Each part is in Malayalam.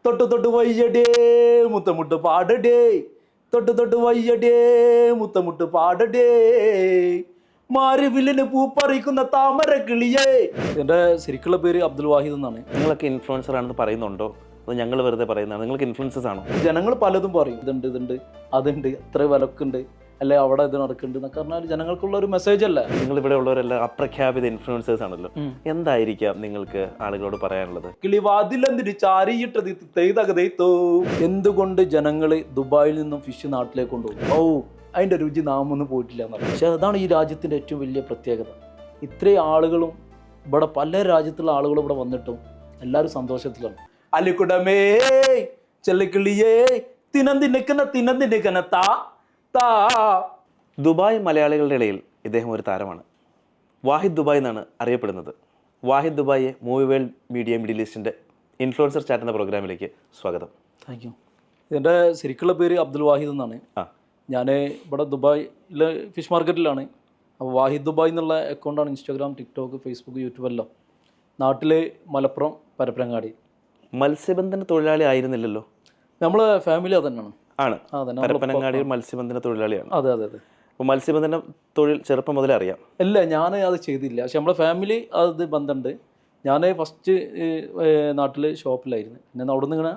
തൊട്ട് തൊട്ട് വയ്യടേ മുത്തമുട്ട് പാടടേ, തൊട്ട് തൊട്ട് വയ്യടേ മുത്തമുട്ട് പാടടേ, മാരിവില്ലിന് പൂപ്പറിക്കുന്ന താമര കിളിയേ. എൻ്റെ ശരിക്കുള്ള പേര് അബ്ദുൽ വാഹിദ് എന്നാണ്. നിങ്ങളൊക്കെ ഇൻഫ്ലുവൻസർ ആണെന്ന് പറയുന്നുണ്ടോ, അത് ഞങ്ങൾ വെറുതെ പറയുന്നതാണ്? നിങ്ങൾക്ക് ഇൻഫ്ലുവൻസസ് ആണോ? ജനങ്ങൾ പലതും പറയും, ഇതുണ്ട് അതുണ്ട്, ഇത്ര വിലക്കുണ്ട്, അല്ലെ അവിടെ ഇത് നടക്കുന്നുണ്ട് എന്നൊക്കെ പറഞ്ഞാൽ ജനങ്ങൾക്കുള്ള ഒരു മെസ്സേജ് അല്ല. നിങ്ങൾ ഇവിടെ ഉള്ളവരെല്ലാം അപ്രഖ്യാപിത ഇൻഫ്ലുവൻസേഴ്സ് ആണല്ലോ. എന്തായിരിക്കാം നിങ്ങൾക്ക് ആളുകളോട് പറയാനുള്ളത്? കിളിവാതിലെന്തിന് ചാരിയിട്ടത് തെയ്തകതോ. എന്തുകൊണ്ട് ജനങ്ങൾ ദുബായിൽ നിന്നും ഫിഷ് നാട്ടിലേക്ക് കൊണ്ടുപോകും? അതിൻ്റെ രുചി നാം ഒന്നും പോയിട്ടില്ല എന്നല്ല. പക്ഷെ അതാണ് ഈ രാജ്യത്തിൻ്റെ ഏറ്റവും വലിയ പ്രത്യേകത. ഇത്രയും ആളുകളും ഇവിടെ പല രാജ്യത്തുള്ള ആളുകളും ഇവിടെ വന്നിട്ടും എല്ലാവരും സന്തോഷത്തിലാണ്. അലിക്കുടമേ ചെല്ലിക്കിളിയേ തിനന്തിനക്കന താ താ. ദുബായ് മലയാളികളുടെ ഇടയിൽ ഇദ്ദേഹം ഒരു താരമാണ്. വാഹിദ് ദുബായ് എന്നാണ് അറിയപ്പെടുന്നത്. വാഹിദ് ദുബായെ മൂവി വേൾഡ് മീഡിയ മിഡിൽ ഈസ്റ്റിൻ്റെ ഇൻഫ്ലുവൻസർ ചാറ്റ് എന്ന പ്രോഗ്രാമിലേക്ക് സ്വാഗതം. Thank you. എൻ്റെ ശരിക്കുള്ള പേര് അബ്ദുൽ വാഹിദ് എന്നാണ്. ഞാൻ ഇവിടെ ദുബായിലെ ഫിഷ് മാർക്കറ്റിലാണ്. അപ്പോൾ വാഹിദ് ദുബായ് എന്നുള്ള അക്കൗണ്ടാണ് ഇൻസ്റ്റാഗ്രാം, ടിക്ടോക്ക്, ഫേസ്ബുക്ക്, യൂട്യൂബ് എല്ലാം. നാട്ടിൽ മലപ്പുറം പരപ്പനങ്ങാടി. മത്സ്യബന്ധന തൊഴിലാളി ആയിരുന്നില്ലല്ലോ? നമ്മളെ ഫാമിലി അതന്നെയാണ്. ആണ്, പരപ്പനങ്ങാടി മത്സ്യബന്ധന തൊഴിലാളിയാണ്. അതെ അതെ അതെ. അപ്പോൾ മത്സ്യബന്ധന തൊഴിൽ ചെറുപ്പം മുതലേ അറിയാം? അല്ല, ഞാൻ അത് ചെയ്തില്ല. പക്ഷെ നമ്മളെ ഫാമിലി അത് ബന്ധമുണ്ട്. ഞാൻ ഫസ്റ്റ് നാട്ടിൽ ഷോപ്പിലായിരുന്നു. പിന്നെ അവിടെ നിന്ന് ഇങ്ങനെ.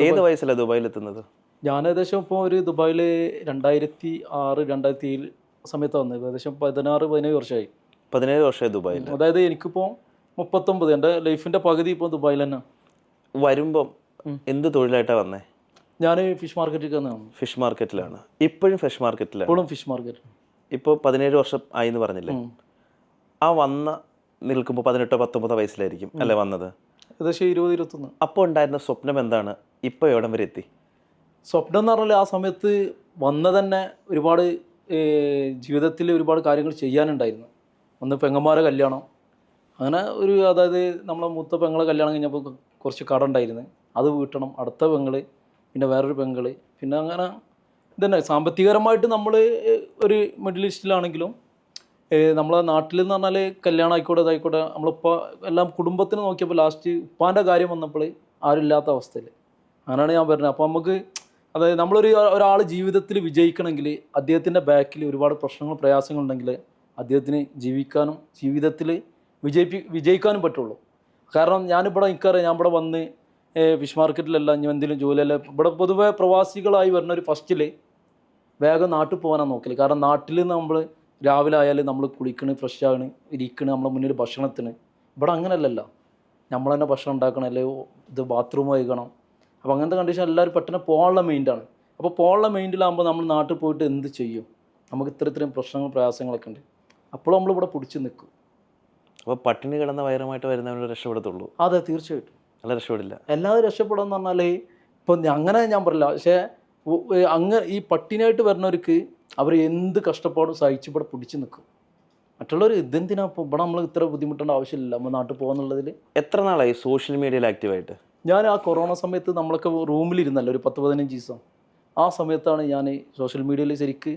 ഏത് വയസ്സിലാണ് ദുബായിലെത്തുന്നത്? ഞാൻ ഏകദേശം ഇപ്പോൾ ഒരു ദുബായിൽ 2006, 2007 സമയത്ത് വന്നത്. ഏകദേശം 16-17 വർഷമായി. 17 വർഷമായി ദുബായിൽ. അതായത് എനിക്കിപ്പോൾ 39. എൻ്റെ ലൈഫിൻ്റെ പകുതി ഇപ്പോൾ ദുബായിൽ തന്നെ. വരുമ്പം എന്ത് തൊഴിലായിട്ടാണ് വന്നേ? ഞാൻ ഫിഷ് മാർക്കറ്റിൽ തന്നെയാണ്. ഫിഷ് മാർക്കറ്റിലാണ് ഇപ്പോഴും? ഫിഷ് മാർക്കറ്റിലാണ് ഇപ്പോഴും ഫിഷ് മാർക്കറ്റ്. ഇപ്പോൾ 17 വർഷം ആയി എന്ന് പറഞ്ഞില്ലേ? ആ വന്ന നിൽക്കുമ്പോൾ 18-19 വയസ്സിലായിരിക്കും അല്ലേ വന്നത്? ഏകദേശം 20-21. അപ്പോൾ ഉണ്ടായിരുന്ന സ്വപ്നം എന്താണ്? ഇപ്പോൾ എവിടം വരെ എത്തി? സ്വപ്നം എന്ന് പറഞ്ഞാൽ ആ സമയത്ത് വന്ന തന്നെ ഒരുപാട് ജീവിതത്തിൽ ഒരുപാട് കാര്യങ്ങൾ ചെയ്യാനുണ്ടായിരുന്നു. ഒന്ന് പെങ്ങന്മാരെ കല്യാണം, അങ്ങനെ ഒരു, അതായത് നമ്മളെ മൂത്ത പെങ്ങളെ കല്യാണം കഴിഞ്ഞപ്പോൾ കുറച്ച് കട ഉണ്ടായിരുന്നു, അത് വീട്ടണം. അടുത്ത പെങ്ങള്, പിന്നെ വേറൊരു പെങ്ങള്, പിന്നെ അങ്ങനെ ഇതന്നെ. സാമ്പത്തികപരമായിട്ട് നമ്മൾ ഒരു മിഡിൽ ഈസ്റ്റിലാണെങ്കിലും നമ്മളെ നാട്ടിൽ എന്ന് പറഞ്ഞാൽ കല്യാണം ആയിക്കോട്ടെ ഇതായിക്കോട്ടെ, നമ്മളിപ്പോൾ എല്ലാം കുടുംബത്തിന് നോക്കിയപ്പോൾ ലാസ്റ്റ് ഉപ്പാൻ്റെ കാര്യം വന്നപ്പോൾ ആരും ഇല്ലാത്ത അവസ്ഥയിൽ. അങ്ങനെയാണ് ഞാൻ പറഞ്ഞത്. അപ്പോൾ നമുക്ക്, അതായത് ഒരാൾ ജീവിതത്തിൽ വിജയിക്കണമെങ്കിൽ അദ്ദേഹത്തിൻ്റെ ബാക്കിൽ ഒരുപാട് പ്രശ്നങ്ങളും പ്രയാസങ്ങളുണ്ടെങ്കിൽ അദ്ദേഹത്തിന് ജീവിക്കാനും ജീവിതത്തിൽ വിജയിക്കാനും പറ്റുള്ളൂ. കാരണം ഞാനിവിടെ എനിക്കറിയാം, ഞാൻ ഇവിടെ വന്ന് ഫിഷ് മാർക്കറ്റിലല്ല, ഇനി എന്തെങ്കിലും ജോലിയല്ല, ഇവിടെ പൊതുവെ പ്രവാസികളായി വരുന്ന ഒരു ഫസ്റ്റിൽ വേഗം നാട്ടിൽ പോകാനാണ് നോക്കല്. കാരണം നാട്ടിൽ നിന്ന് നമ്മൾ രാവിലെ ആയാലും നമ്മൾ കുളിക്കണ്, ഫ്രഷ് ആണ്, ഇരിക്കണ്, നമ്മളെ മുന്നിൽ ഭക്ഷണത്തിന്. ഇവിടെ അങ്ങനെയല്ലല്ലോ, നമ്മൾ തന്നെ ഭക്ഷണം ഉണ്ടാക്കണം, അല്ലെങ്കിൽ ഇത് ബാത്റൂം കഴുകണം. അപ്പോൾ അങ്ങനത്തെ കണ്ടീഷൻ എല്ലാവരും പെട്ടെന്ന് പോകാനുള്ള മൈൻഡാണ്. അപ്പോൾ പോകാനുള്ള മൈൻഡിലാകുമ്പോൾ നമ്മൾ നാട്ടിൽ പോയിട്ട് എന്ത് ചെയ്യും? നമുക്ക് ഇത്രയും പ്രശ്നങ്ങളും പ്രയാസങ്ങളൊക്കെ ഉണ്ട്. അപ്പോൾ നമ്മളിവിടെ പിടിച്ച് നിൽക്കും. അപ്പോൾ പട്ടിണി കിടന്ന വയറുമായിട്ട് വരുന്നവരെ രക്ഷപ്പെടത്തുള്ളൂ? അതെ, തീർച്ചയായിട്ടും. അല്ല, രക്ഷപ്പെടില്ല. എല്ലാവരും രക്ഷപ്പെടാന്ന് പറഞ്ഞാൽ ഇപ്പം അങ്ങനെ ഞാൻ പറയില്ല. പക്ഷേ ഈ പട്ടിണിയായിട്ട് വരുന്നവർക്ക് അവർ എന്ത് കഷ്ടപ്പാടും സഹിച്ച് ഇവിടെ പിടിച്ച് നിൽക്കും. മറ്റുള്ളവർ ഇതെന്തിനാ ഇപ്പോൾ ഇവിടെ നമ്മൾ ഇത്ര ബുദ്ധിമുട്ടേണ്ട ആവശ്യമില്ല നമ്മൾ നാട്ടിൽ പോകാന്നുള്ളതിൽ. എത്ര നാളായി സോഷ്യൽ മീഡിയയിൽ ആക്റ്റീവായിട്ട്? ഞാൻ ആ കൊറോണ സമയത്ത് നമ്മളൊക്കെ റൂമിലിരുന്നല്ലോ ഒരു 10-15 ദിവസം. ആ സമയത്താണ് ഞാൻ സോഷ്യൽ മീഡിയയിൽ ശരിക്ക്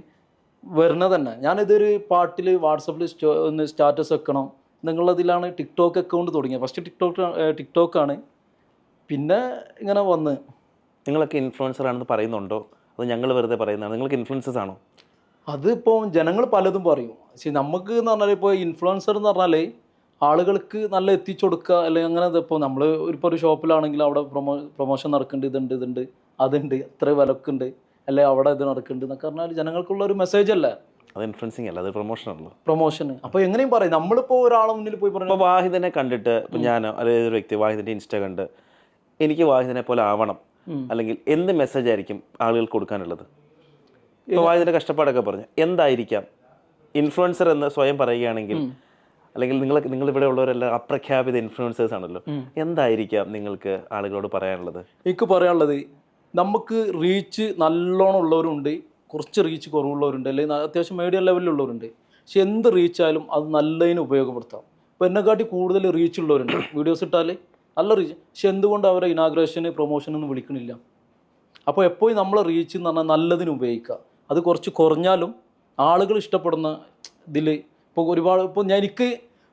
വരുന്നത് തന്നെ. ഞാനിതൊരു പാട്ടിൽ വാട്സപ്പിൽ ഒന്ന് സ്റ്റാറ്റസ് വെക്കണം എന്നുള്ളതിലാണ് ടിക്ടോക്ക് അക്കൗണ്ട് തുടങ്ങിയത്. ഫസ്റ്റ് ടിക്ടോക്കാണ്. പിന്നെ ഇങ്ങനെ വന്ന്. നിങ്ങളൊക്കെ ഇൻഫ്ലുവൻസർ ആണെന്ന് പറയുന്നുണ്ടോ, അത് ഞങ്ങൾ വെറുതെ പറയുന്നതാണ്? നിങ്ങൾക്ക് ഇൻഫ്ലുവൻസേഴ്സ് ആണോ? അതിപ്പോൾ ജനങ്ങൾ പലതും പറയും. പക്ഷേ നമുക്ക് എന്ന് പറഞ്ഞാൽ ഇപ്പോൾ ഇൻഫ്ലുവൻസർ എന്ന് പറഞ്ഞാൽ ആളുകൾക്ക് നല്ല എത്തിച്ചു കൊടുക്കുക, അല്ലെങ്കിൽ അങ്ങനെ. ഇപ്പോൾ നമ്മൾ ഇപ്പോൾ ഒരു ഷോപ്പിലാണെങ്കിൽ അവിടെ പ്രൊമോഷൻ നടക്കുന്നുണ്ട്, ഇതുണ്ട് അതുണ്ട്, ഇത്ര വിലക്കുണ്ട്, അല്ലെങ്കിൽ അവിടെ ഇത് നടക്കുന്നുണ്ട് എന്നൊക്കെ പറഞ്ഞാൽ ജനങ്ങൾക്കുള്ള ഒരു മെസ്സേജ് അല്ലേ? അത് ഇൻഫ്ലുവൻസിങ് അല്ല, അത് പ്രൊമോഷനാണല്ലോ. പ്രൊമോഷന്. അപ്പോൾ എങ്ങനെയും പറയും, നമ്മളിപ്പോൾ ഒരാളെ മുന്നിൽ പോയി പറഞ്ഞു. ഇപ്പോൾ വാഹിദിനെ കണ്ടിട്ട് ഇപ്പോൾ ഞാൻ അല്ലെങ്കിൽ ഒരു വ്യക്തി വാഹിദിൻ്റെ ഇൻസ്റ്റ കണ്ട് എനിക്ക് വാഹിദിനെ പോലെ ആവണം, അല്ലെങ്കിൽ എന്ത് മെസ്സേജ് ആയിരിക്കും ആളുകൾക്ക് കൊടുക്കാനുള്ളത്? ഇപ്പോൾ വാഹിദിൻ്റെ കഷ്ടപ്പാടൊക്കെ പറഞ്ഞു, എന്തായിരിക്കാം ഇൻഫ്ലുവൻസർ എന്ന് സ്വയം പറയുകയാണെങ്കിൽ, അല്ലെങ്കിൽ നിങ്ങളിവിടെ ഉള്ളവരെല്ലാം അപ്രഖ്യാപിത ഇൻഫ്ലുവൻസേഴ്സ് ആണല്ലോ, എന്തായിരിക്കാം നിങ്ങൾക്ക് ആളുകളോട് പറയാനുള്ളത്? എനിക്ക് പറയാനുള്ളത്, നമുക്ക് റീച്ച് നല്ലോണം ഉള്ളവരുണ്ട്, കുറച്ച് റീച്ച് കുറവുള്ളവരുണ്ട്, അല്ലെങ്കിൽ അത്യാവശ്യം മീഡിയം ലെവലിലുള്ളവരുണ്ട്. പക്ഷെ എന്ത് റീച്ചായാലും അത് നല്ലതിന് ഉപയോഗപ്പെടുത്താം. ഇപ്പോൾ എന്നെക്കാട്ടി കൂടുതൽ റീച്ച് ഉള്ളവരുണ്ട്, വീഡിയോസ് ഇട്ടാൽ നല്ല റീച്ച്. പക്ഷെ എന്തുകൊണ്ട് അവരെ ഇനാഗ്രേഷന് പ്രൊമോഷനൊന്നും വിളിക്കണില്ല? അപ്പോൾ എപ്പോഴും നമ്മളെ റീച്ച് എന്ന് പറഞ്ഞാൽ നല്ലതിന് ഉപയോഗിക്കുക. അത് കുറച്ച് കുറഞ്ഞാലും ആളുകൾ ഇഷ്ടപ്പെടുന്ന ഇതിൽ. ഇപ്പോൾ ഒരുപാട്, ഇപ്പോൾ എനിക്ക്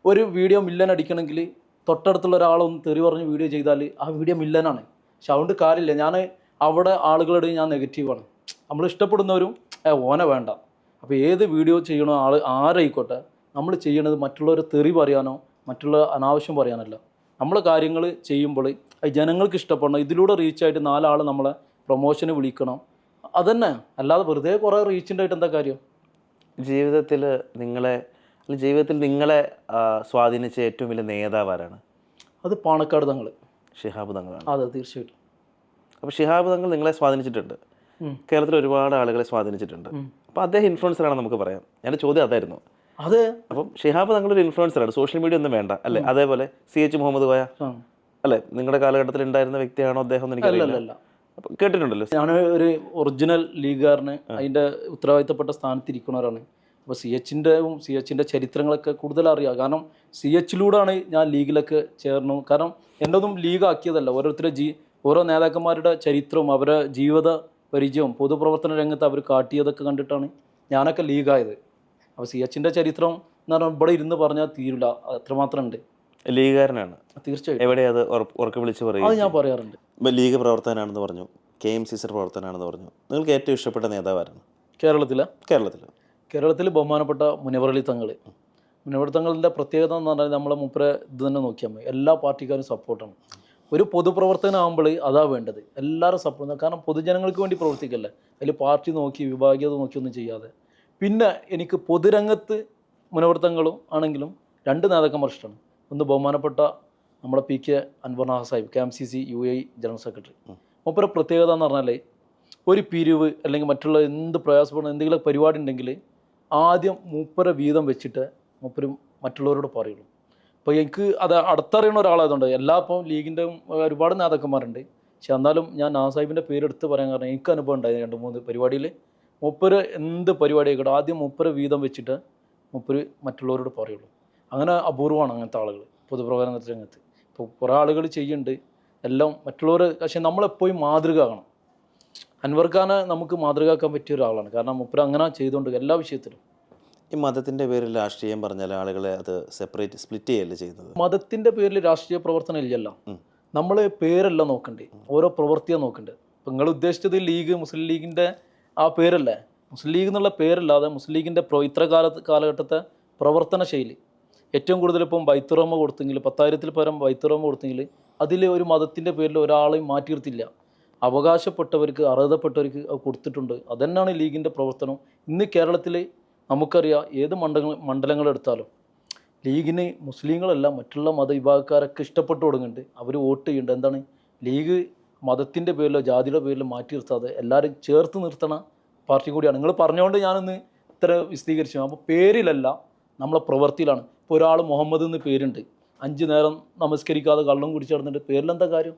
ഒരു വീഡിയോ മില്യൺ അടിക്കണമെങ്കിൽ തൊട്ടടുത്തുള്ള ഒരാളൊന്ന് തെറി പറഞ്ഞ് വീഡിയോ ചെയ്താൽ ആ വീഡിയോ മില്യനാണ്. പക്ഷെ അതുകൊണ്ട് കാര്യമില്ല. ഞാൻ അവിടെ ആളുകളുടെ ഞാൻ നെഗറ്റീവാണ്. നമ്മൾ ഇഷ്ടപ്പെടുന്നവരും ഓനെ വേണ്ട. അപ്പോൾ ഏത് വീഡിയോ ചെയ്യണോ ആരായിക്കോട്ടെ, നമ്മൾ ചെയ്യണത് മറ്റുള്ളവരെ തെറി പറയാനോ മറ്റുള്ള അനാവശ്യം പറയാനല്ല. നമ്മളെ കാര്യങ്ങൾ ചെയ്യുമ്പോൾ ജനങ്ങൾക്ക് ഇഷ്ടപ്പെടണം. ഇതിലൂടെ റീച്ചായിട്ട് 4 ആൾ നമ്മളെ പ്രൊമോഷന് വിളിക്കണം. അതന്നെ, അല്ലാതെ വെറുതെ കുറേ റീച്ചുണ്ടായിട്ട് എന്താ കാര്യം? ജീവിതത്തിൽ നിങ്ങളെ സ്വാധീനിച്ച ഏറ്റവും വലിയ നേതാവ് ആരാണ്? അത് പാണക്കാട് തങ്ങൾ, ഷിഹാബ് തങ്ങളാണ്. അതെ തീർച്ചയായിട്ടും. അപ്പോൾ ഷിഹാബ് തങ്ങൾ നിങ്ങളെ സ്വാധീനിച്ചിട്ടുണ്ട്, കേരളത്തിൽ ഒരുപാട് ആളുകളെ സ്വാധീനിച്ചിട്ടുണ്ട്. അപ്പോൾ അദ്ദേഹം ഇൻഫ്ലുവൻസറാണെന്ന് നമുക്ക് പറയാം. എൻ്റെ ചോദ്യം അതായിരുന്നു. അതെ, അപ്പം ഷിഹാബ് തങ്ങളൊരു ഇൻഫ്ലുവൻസറാണ്, സോഷ്യൽ മീഡിയ ഒന്നും വേണ്ട അല്ലേ? അതേപോലെ CH മുഹമ്മദ് കോയ അല്ലേ, നിങ്ങളുടെ കാലഘട്ടത്തിൽ ഉണ്ടായിരുന്ന വ്യക്തിയാണോ അദ്ദേഹം എന്ന് എനിക്കറിയില്ല. അല്ല, അപ്പം കേട്ടിട്ടുണ്ടല്ലോ. ഞാൻ ഒരു ഒറിജിനൽ ലീഗുകാരന് അതിൻ്റെ ഉത്തരവാദിത്തപ്പെട്ട സ്ഥാനത്തിരിക്കുന്നവരാണ്. അപ്പോൾ CHൻ്റെ ചരിത്രങ്ങളൊക്കെ കൂടുതൽ അറിയാം. കാരണം CHയിലൂടെയാണ് ഞാൻ ലീഗിലൊക്കെ ചേർന്നു. കാരണം എൻ്റെ ഒന്നും ലീഗ് ആക്കിയതല്ല, ഓരോ നേതാക്കന്മാരുടെ ചരിത്രവും അവരുടെ ജീവിത പരിചയവും പൊതുപ്രവർത്തന രംഗത്ത് അവർ കാട്ടിയതൊക്കെ കണ്ടിട്ടാണ് ഞാനൊക്കെ ലീഗായത്. അപ്പോൾ CHൻ്റെ ചരിത്രം എന്ന് പറഞ്ഞാൽ ഇവിടെ ഇരുന്ന് പറഞ്ഞാൽ തീരില്ല, അത്രമാത്രം ഉണ്ട്. ലീഗുകാരനാണ് തീർച്ചയായിട്ടും. എവിടെയാ അത് ഉറക്കെ വിളിച്ച് പറയും? അത് ഞാൻ പറയാറുണ്ട്. ഇപ്പം ലീഗ് പ്രവർത്തകനാണെന്ന് പറഞ്ഞു, KMCC പ്രവർത്തകനാണെന്ന് പറഞ്ഞു. നിങ്ങൾക്ക് ഏറ്റവും ഇഷ്ടപ്പെട്ട നേതാവാരാണ് കേരളത്തിൽ ബഹുമാനപ്പെട്ട മുനവറലി തങ്ങൾ. മുനവർ തങ്ങളുടെ പ്രത്യേകത എന്ന് പറഞ്ഞാൽ നമ്മളെ മൂപ്പരെ ഇത് തന്നെ നോക്കിയാൽ മതി, എല്ലാ പാർട്ടിക്കാരും സപ്പോർട്ടാണ്. ഒരു പൊതുപ്രവർത്തകനാകുമ്പോൾ അതാ വേണ്ടത്, എല്ലാവരും സപ്പോർട്ട്. കാരണം പൊതുജനങ്ങൾക്ക് വേണ്ടി പ്രവർത്തിക്കല്ലേ, അതിൽ പാർട്ടി നോക്കി വിഭാഗീയത നോക്കിയൊന്നും ചെയ്യാതെ. പിന്നെ എനിക്ക് പൊതുരംഗത്ത് മുനവർ തങ്ങളും ആണെങ്കിലും 2 നേതാക്കന്മാർ ഇഷ്ടമാണ്. ഒന്ന് ബഹുമാനപ്പെട്ട നമ്മുടെ PK Anwar Sahib, KMCC UAE general secretary. മൂപ്പരെ പ്രത്യേകത എന്ന് പറഞ്ഞാൽ ഒരു പിരിവ് അല്ലെങ്കിൽ മറ്റുള്ള എന്ത് പ്രയാസപ്പെടുന്ന എന്തെങ്കിലും പരിപാടി ഉണ്ടെങ്കിൽ ആദ്യം മൂപ്പരെ വീതം വെച്ചിട്ട് മൂപ്പരും മറ്റുള്ളവരോട് പറയുള്ളൂ. അപ്പോൾ എനിക്ക് അത് അടുത്തറിയണ ഒരാളായതുകൊണ്ട് ഇപ്പം ലീഗിൻ്റെ ഒരുപാട് നേതാക്കന്മാരുണ്ട്. പക്ഷെ എന്നാലും ഞാൻ സാഹിബിൻ്റെ പേരെടുത്ത് പറയാൻ കാരണം എനിക്ക് അനുഭവം ഉണ്ടായിരുന്നു. 2-3 പരിപാടിയിൽ മൂപ്പര് എന്ത് പരിപാടി ആയിക്കോട്ടെ ആദ്യം മൂപ്പരെ വീതം വെച്ചിട്ട് മൂപ്പര് മറ്റുള്ളവരോട് പറയുള്ളൂ. അങ്ങനെ അപൂർവമാണ് അങ്ങനത്തെ ആളുകൾ പൊതുപ്രവർത്തന രംഗത്ത്. ഇപ്പോൾ കുറേ ആളുകൾ ചെയ്യുന്നുണ്ട് എല്ലാം മറ്റുള്ളവർ. പക്ഷേ നമ്മളെപ്പോഴും മാതൃക ആകണം. അൻവർ ഖാനെ നമുക്ക് മാതൃകയാക്കാൻ പറ്റിയ ഒരാളാണ്. കാരണം മൂപ്പര് അങ്ങനെ ചെയ്തുകൊണ്ട് എല്ലാ വിഷയത്തിലും. ഈ മതത്തിൻ്റെ പേരിൽ രാഷ്ട്രീയം പറഞ്ഞാൽ ആളുകളെ അത് സ്പ്ലിറ്റ് ചെയ്യല്ലേ ചെയ്യുന്നത്? മതത്തിൻ്റെ പേരിൽ രാഷ്ട്രീയ പ്രവർത്തനം ഇല്ലല്ലോ. നമ്മൾ പേരല്ല നോക്കണ്ടേ, ഓരോ പ്രവൃത്തിയാണ് നോക്കണ്ടേ. ഇപ്പം നിങ്ങൾ ഉദ്ദേശിച്ചത് ലീഗ്, മുസ്ലിം ലീഗിൻ്റെ ആ പേരല്ലേ? മുസ്ലിം ലീഗ് എന്നുള്ള പേരല്ലാതെ മുസ്ലിം ലീഗിൻ്റെ ഇത്ര കാലഘട്ടത്തെ പ്രവർത്തന ശൈലി ഏറ്റവും കൂടുതൽ ഇപ്പം ബൈത്തുറഹ്മ കൊടുത്തെങ്കിൽ 10,000-ൽ പരം ബൈത്തുറഹ്മ കൊടുത്തെങ്കിൽ അതിൽ ഒരു മതത്തിൻ്റെ പേരിൽ ഒരാളെയും മാറ്റിയിരുത്തില്ല. അവകാശപ്പെട്ടവർക്ക് അർഹതപ്പെട്ടവർക്ക് അത് കൊടുത്തിട്ടുണ്ട്. അതുതന്നെയാണ് ലീഗിൻ്റെ പ്രവർത്തനം. ഇന്ന് കേരളത്തിൽ നമുക്കറിയാം, ഏത് മണ്ഡലങ്ങളെടുത്താലും ലീഗിന് മുസ്ലിങ്ങളല്ല മറ്റുള്ള മതവിഭാഗക്കാരൊക്കെ ഇഷ്ടപ്പെട്ടു തുടങ്ങുന്നുണ്ട്. അവർ വോട്ട് ചെയ്യുന്നുണ്ട്. എന്താണ്, ലീഗ് മതത്തിൻ്റെ പേരിലോ ജാതിയുടെ പേരിലോ മാറ്റി നിർത്താതെ എല്ലാവരും ചേർത്ത് നിർത്തണ പാർട്ടി കൂടിയാണ്. നിങ്ങൾ പറഞ്ഞുകൊണ്ട് ഞാനൊന്ന് ഇത്ര വിശദീകരിച്ചു. അപ്പോൾ പേരിലല്ല, നമ്മളെ പ്രവൃത്തിയിലാണ്. ഇപ്പോൾ ഒരാൾ മുഹമ്മദ് എന്ന് പേരുണ്ട്, 5 നേരം നമസ്കരിക്കാതെ കള്ളം കുടിച്ച് നടന്നിട്ട് പേരിലെന്താ കാര്യം?